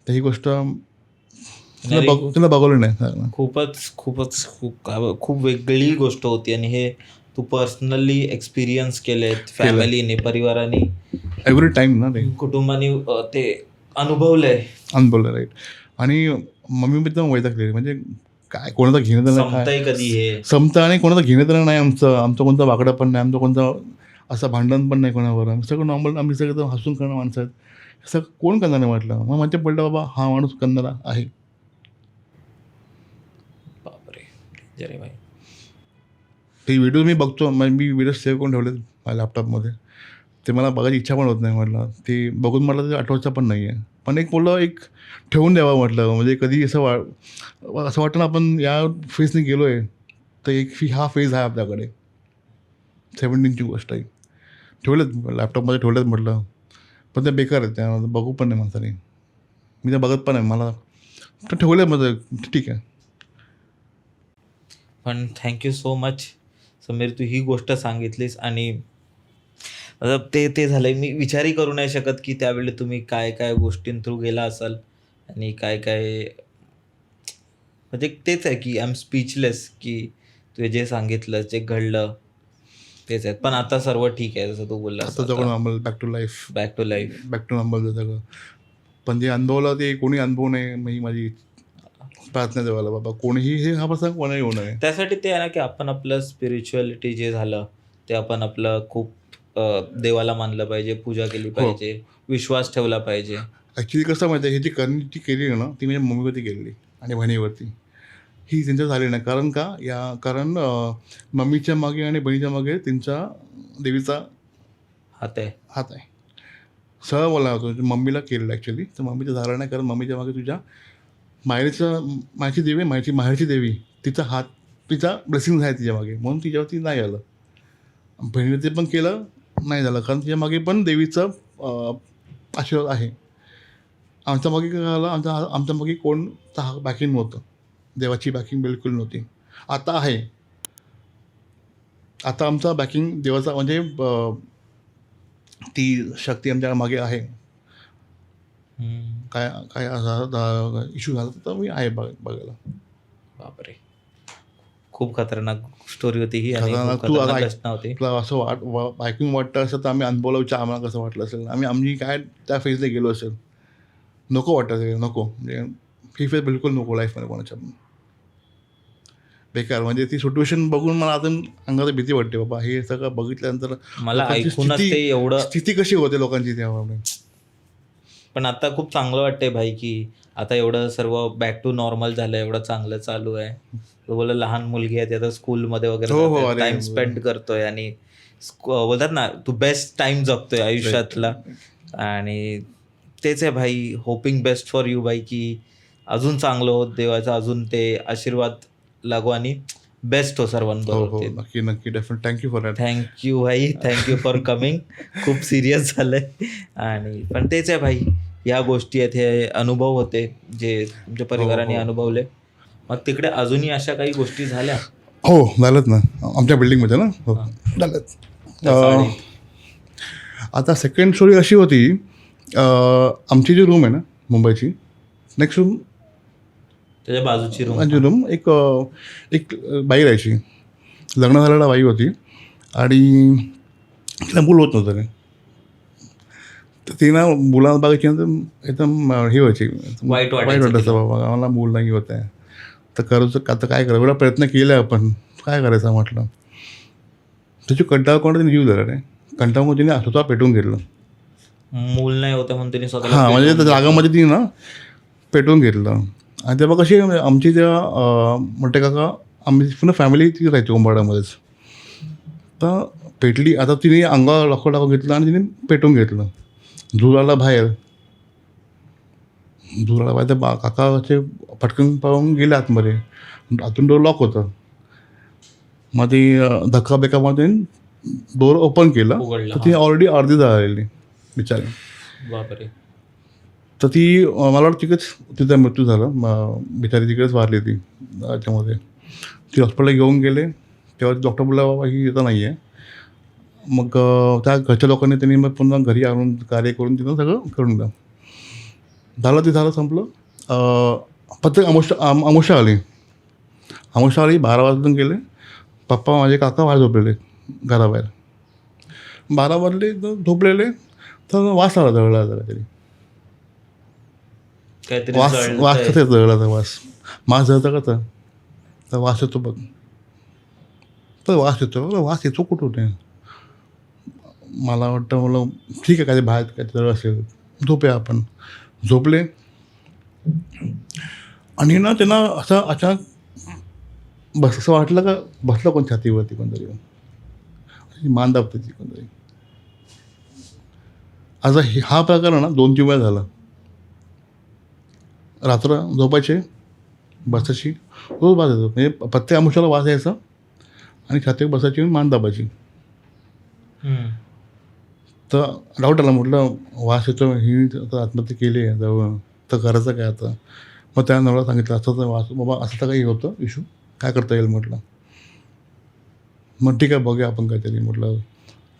तर ही गोष्ट तुला बघवली नाही.
खूप वेगळी गोष्ट होती आणि हे तू पर्सनली एक्सपिरियन्स केलेत, फॅमिलीने, परिवाराने,
एव्हरी टाईम ना ते
कुटुंबाने ते अनुभवलंय.
राईट. आणि मम्मी मी तर वैतागलेली, म्हणजे काय कोणाचं घेणं देणं
संपतंय कधी हे
संपतं, आणि कोणाचं घेणं देणं नाही आमचं कोणतं वाकडं पण नाही, आमचं कोणतं असं भांडण पण नाही कोणावर. आम्ही सगळं नॉर्मल, आम्ही सगळं हसून करणं माणसं आहेत. हे सगळं कोण करणार नाही म्हटलं. मग म्हणजे पडलं बाबा हा माणूस करणारा आहे.
बापरे, जरे भाई.
ते व्हिडिओ मी बघतो, मी व्हिडिओ सेव्ह करून ठेवले माझ्या लॅपटॉपमध्ये. ते मला बघायची इच्छा पण होत नाही म्हटलं, ते बघून मला ते आठवायचं पण नाही आहे. पण एक बोललं एक ठेवून द्यावं म्हटलं, म्हणजे कधी असं वाटतं ना आपण या फेजने गेलो आहे, तर एक हा फेज आहे आपल्याकडे. 17ची गोष्ट आहे. ठेवलेत लॅपटॉपमध्ये, ठेवलेत म्हटलं, पण ते बेकार आहेत, त्या बघू पण नाही माणसाने. मी ते बघत पण नाही, मला तर ठेवलं माझं, ठीक आहे.
पण थँक्यू सो मच समीर, तू ही गोष्ट सांगितलीस. आणि आता ते झालंय, मी विचारही करू नाही शकत की त्यावेळी तुम्ही काय काय गोष्टींथ्रू गेला असाल आणि काय काय, म्हणजे तेच आहे की आय एम स्पीचलेस की तू जे सांगितलं, जे घडलं तेच आहेत. पण आता सर्व ठीक आहे, जसं तू बोललास,
आता सगळं normal, back to life.
Back to life.
Back to normal सगळं. पण जे अनुभवलं ते कोणी अनुभव नाही, मी माझी प्रार्थना देवाला, बाबा कोणीही हे हा प्रसंग कोणाही होऊ नये.
त्यासाठी ते आहे ना की आपण आपलं स्पिरिच्युअलिटी जे झालं ते आपण आपलं खूप देवाला मानलं पाहिजे, पूजा केली पाहिजे, विश्वास ठेवला पाहिजे.
ॲक्च्युली कसं माहिती आहे, हे जी करणी जी केली आहे ना, ती माझ्या मम्मीवरती केलेली आणि बहिणीवरती. ही त्यांच्या झाली नाही, कारण कारण मम्मीच्या मागे आणि बहिणीच्या मागे त्यांच्या देवीचा
हात आहे.
सरळ बोलला होतो, मम्मीला केलेलं ॲक्च्युली. तर मम्मीचं झालं नाही, कारण मम्मीच्या मागे तुझ्या मायची देवी, माहेरची देवी, तिचा ब्लेसिंग आहे तिच्या मागे, म्हणून तिच्यावरती नाही आलं. बहिणीने ते पण केलं, नाही झालं, कारण तिच्या मागे पण देवीचं आशीर्वाद आहे. आमच्या मागे काय झालं, आमच्या मागे कोणता बॅकिंग नव्हतं, देवाची बॅकिंग बिलकुल नव्हती. आता आहे, आता आमचा बॅकिंग देवाचा, म्हणजे ती शक्ती आमच्या मागे आहे. काय काय इश्यू झाला तर मी आहे बघायला.
बापरे, खूप खतरनाक स्टोरी होती ही.
तू तुला असं बायकिंग वाटतं असं तर आम्ही अनुभवलं, विचार आम्हाला कसं वाटलं असेल, आम्ही काय त्या फेजला गेलो असेल. नको वाटतं ते, नको, म्हणजे ही फेज बिलकुल नको लाईफमध्ये कोणाच्या, बेकार. म्हणजे ती सिच्युएशन बघून मला अजून अंगात भीती वाटते, बाबा हे सगळं बघितल्यानंतर
मला ऐकूनच ते एवढं,
स्थिती कशी होते लोकांची त्यामुळे.
पण आता खूप चांगलं वाटतंय भाई की आता एवढं सर्व बॅक टू नॉर्मल झालं, एवढं चांगलं चालू आहे. तो बोला लहान मुलगी आहे, ती आता स्कूलमध्ये वगैरे टाइम स्पेंड करतोय आणि बोलतात ना तू बेस्ट टाइम जगतोय आयुष्यातला. आणि तेच आहे भाई, होपिंग बेस्ट फॉर यू भाई, की अजून चांगलं होत, देवाचा अजून ते आशीर्वाद लागो आणि बेस्ट हो सर्वांबरोबर.
नक्की नक्की, definite. Thank you for that.
Thank you भाई, थँक्यू फॉर कमिंग. खूप सिरियस झालंय. आणि पण तेच आहे भाई, ह्या गोष्टी आहेत, हे अनुभव होते जे तुमच्या परिवाराने अनुभवले. मग तिकडे अजूनही अशा काही गोष्टी झाल्या?
हो, झाल्यात ना, आमच्या बिल्डिंगमध्ये ना. हो, झाल्यात. आता सेकंड स्टोरी अशी होती, आमची जी रूम आहे ना मुंबईची, नेक्स्ट रूम
त्याच्या बाजूची
रूम एक बाई राहायची, लग्न झालेला बाई होती, आणि तिला मूल होत नव्हतं रे. तर ती ना मुलांना बघायची नंतर एकदम हे व्हायची, वाईट वाटायचं, बाबा आम्हाला मूल नाही होत आहे, तर करायचं आता काय करावं, एवढा प्रयत्न केला आपण, काय करायचं म्हटलं. त्याची कंटाळा कोणता तिने जीव झाला रे, कंटाळा तिने स्वतः पेटवून घेतलं.
मूल नाही होतं म्हणून तिने स्वतः,
हां, म्हणजे त्या जागामध्ये तिने ना पेटवून घेतलं. आणि तेव्हा कशी आमची त्या मोठे काका, आम्ही पूर्ण फॅमिली ती राहायची उंबरड्यामध्येच. तर पेटली, आता तिने अंगावर लाखो टाकून घेतलं आणि तिने पेटवून घेतलं. धुराला बाहेर तर काकाचे पटकन पाहून गेले आतमध्ये, आतून डोर लॉक होतं. मग ती धक्का बेकामध्ये डोर ओपन केलं, तर ती ऑलरेडी अर्धी झालेली बिचारी.
बापरे.
तर ती मला वाटतं तिकडेच तिचा मृत्यू झाला, बिचारी तिकडेच वारली ती त्याच्यामध्ये. ती हॉस्पिटलला घेऊन गेले, तेव्हा डॉक्टर बोलला बाबा ही येतं नाही आहे, मग त्या घरच्या लोकांनी त्यांनी मग पुन्हा घरी आणून कार्य करून तिथं सगळं करून दिलं. झालं ते झालं, संपलं. प्रत्येक अमावस्या आली. 12 वाजून गेले. पप्पा माझे काका बाहेर झोपलेले घराबाहेर. 12 वाजले तर झोपलेले, तर वास आला जळला जरा तरी.
काहीतरी
वास
जळतंय.
कसं जळला वास. मास जळतं का तर वास येतो बघ. तर वास येतो कुठून आहे. मला वाटतं मला ठीक आहे, काय बाहेर काय जळ असेल, झोपूया आपण. झोपले आणि ना त्यांना असं अचानक असं वाटलं का बसलं कोण छातीवरती कोणतरी, मान दाबते ती कोणतरी. असं हा प्रकार आहे ना 2-3 वेळा झाला. रात्र झोपायचे, बसायची, रोज वास यायचा. म्हणजे प्रत्येक अमावस्याला वास यायचा आणि छातीवर बसायची आणि मान दाबायची. तर डाऊट आला, म्हटलं वास येतो, ही आता आत्महत्या केली आहे जवळ, तर करायचं काय आता. मग त्या नवरा सांगितलं असं तर वास बाबा, असं तर काही होतं इशू, काय करता येईल म्हटलं. मग ठीक आहे, बघूया आपण काहीतरी म्हटलं.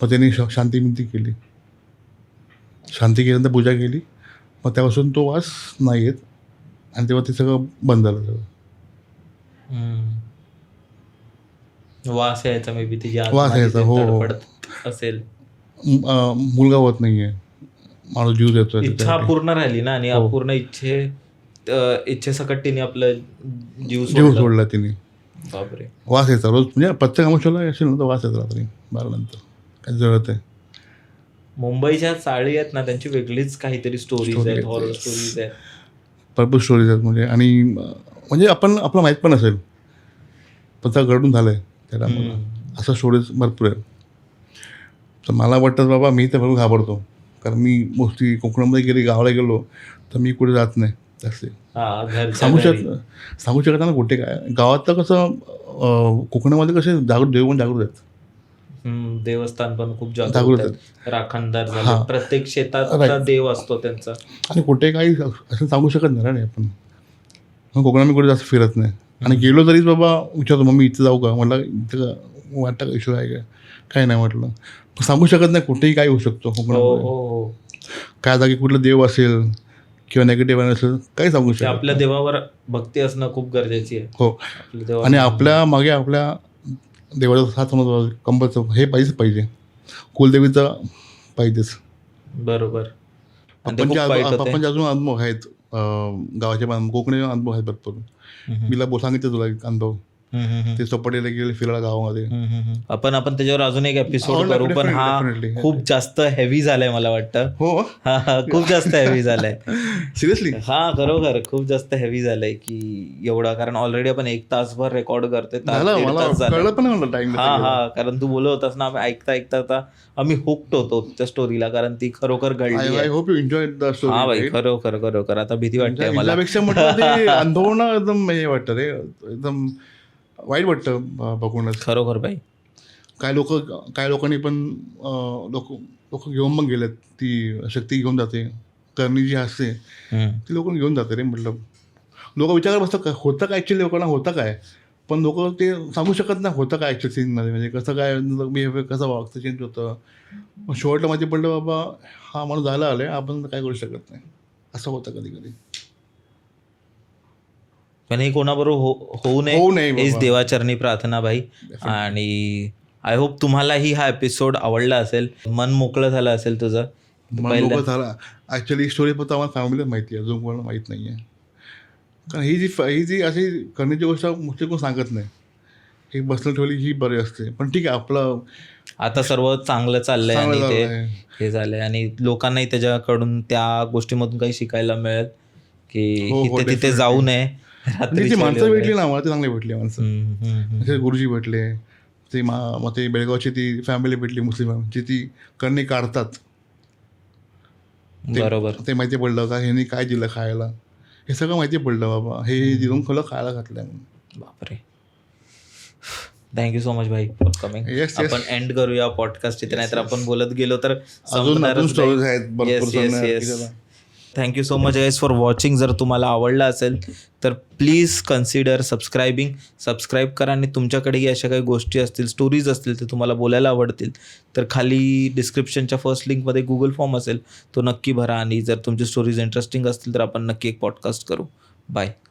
मग त्यांनी शांती केली. शांती केल्यानंतर पूजा केली. मग त्यापासून तो वास नाही येत आणि तेव्हा ते सगळं बंद झालं सगळं.
वास यायचा मे बी तिची
वास
आत्मा
यायचा,
तिथे
हो.
तडफडत असेल.
मुलगा होत नाही आहे, माणूस जीव देतो.
इच्छा पूर्ण राहिली ना, आणि
हो.
अपूर्ण इच्छेसकट तिने आपलं जीव
जीव सोडला तिने.
बापरे.
वास यायचा रोज, म्हणजे प्रत्येक अमावस्याला असेल ना तर वास यायचा रात्री 12 नंतर, काय जळत आहे.
मुंबईच्या चाळी आहेत ना, त्यांची वेगळीच काहीतरी स्टोरीज
Story
आहेत,
आहेत.
हॉरर स्टोरीज आहेत.
भरपूर स्टोरीज आहेत म्हणजे. आणि म्हणजे आपलं माहीत पण असेल, पण त्या घडून झालं आहे त्याला मला. असं स्टोरीज भरपूर आहे. तर मला वाटतं बाबा, मी तर भरपूर घाबरतो, कारण मी मोस्टली कोकणामध्ये गावाला गेलो तर मी कुठे जात नाही जास्त. सांगू शकत ना कुठे काय. गावात तर कसं, कोकणामध्ये कसे देव पण जागृत आहेत.
देवस्थान पण खूप
जागृत
जागृत
आहेत.
आहेत, राखणदार झाले.
हां.
प्रत्येक शेतात
Right.
देव असतो त्यांचा.
आणि कुठे काही असं सांगू शकत नाही ना आपण. मग कोकणात मी कुठे जास्त फिरत नाही. आणि गेलो तरीच बाबा विचारतो, मम्मी इथं जाऊ का, म्हटलं इथं का वाटतं का इश्यू आहे का, काही नाही म्हटलं. पण सांगू शकत नाही, कुठेही काही होऊ शकतो कोकणामध्ये. काय जागी कुठलं देव असेल किंवा नेगेटिव्ह असेल, काही सांगू शकत.
आपल्या देवावर भक्ती असणं खूप गरजेची आहे.
हो. आणि आपल्या मागे आपल्या देवाचा साथ कंपल्सरी हे पाहिजे. कुलदेवीचा पाहिजेच.
बरोबर.
पप्पांचे अजून अनुभव आहेत, गावाचे कोकणी अनुभव आहेत भरपूर. मीला सांगितलं तुला एक अनुभव. ते चौपाटीला गेले फिरायला गावामध्ये.
आपण त्याच्यावर अजून एक एपिसोड करू, पण हा
definitely.
खूप जास्त हेवी झालाय मला वाटतं.
हो.
हा खूप जास्त हेवी झालाय.
सिरियसली.
हा खरोखर खूप जास्त हेवी झालंय की एवढा, कारण ऑलरेडी आपण 1 तासभर रेकॉर्ड करतोय. हा कारण तू बोलत होतास ना, ऐकता आता आम्ही हुक्ड होतो त्या स्टोरीला, कारण ती खरोखर घडली.
I hope you enjoy the story.
हा भाई, खरोखर आता भीती वाटते मला.
अनुभव ना एकदम हे वाटतं रे, एकदम वाईट वाटतं बघूनच.
खरोखर भाई.
काय लोकांनी पण लोक घेऊन पण गेलेत. ती शक्ती घेऊन जाते, करणी जी असते ती लोक घेऊन जाते रे. म्हटलं लोक विचार बसतात काय होतं काय ॲक्च्युली, लोकांना होतं काय, पण लोक ते सांगू शकत नाही होतं काय ॲक्च्युअल सीनमध्ये. म्हणजे कसं काय बिहेवियर, कसं वागतं चेंज होतं. मग शेवटला माहिती पडलं बाबा हा माणूस जायला आलाय, आपण काय करू शकत नाही. असं होतं कधी कधी.
पण हे कोणाबरोबर होऊ नये हेच देवाचरणी प्रार्थना भाई. आणि आय होप तुम्हालाही हा एपिसोड आवडला असेल, मन मोकळं झालं असेल तुझं.
मन मोकळं झाला. ॲक्च्युली स्टोरी फक्त आम्हाला फॅमिलीला माहिती आहे, अजून कोणाला माहीत नाही आहे. कारण ही जी अशी करण्याची गोष्ट मोठी कोण सांगत नाही. ही बसलं ठेवली ही बरी असते. पण ठीक आहे, आपलं
आता सर्व चांगलं चाललंय आणि ते हे झालंय, आणि लोकांनाही त्याच्याकडून त्या गोष्टीमधून काही शिकायला मिळेल की तिथे जाऊ नये.
जी माणसं भेटली ना मला, ती चांगली भेटली माणसं. गुरुजी भेटले, ते मग ते बेळगावची ती फॅमिली भेटली मुस्लिम, जी ती करणी काढतात.
बरोबर.
ते माहिती पडलं का ह्यांनी काय दिलं खायला, हे सगळं माहिती पडलं बाबा, हे दिलं खलं खायला घातलं म्हणून.
बापरे. थँक्यू सो मच भाई फॉर कमिंग. आपण एंड करूया पॉडकास्ट इथे, नाहीतर आपण बोलत गेलो तर
अजून स्टोरीज आहेत भरपूर.
Thank you so much guys for watching. जर तुम्हाला आवडलं असेल तर प्लीज कन्सिडर सबस्क्राईब करा. आणि तुमच्याकडेही अशा काही गोष्टी असतील, स्टोरीज असतील, ते तुम्हाला बोलायला आवडतील तर खाली डिस्क्रिप्शनच्या फर्स्ट लिंकमध्ये गुगल फॉर्म असेल, तो नक्की भरा. आणि जर तुमची स्टोरीज इंटरेस्टिंग असतील तर आपण नक्की एक पॉडकास्ट करू. बाय.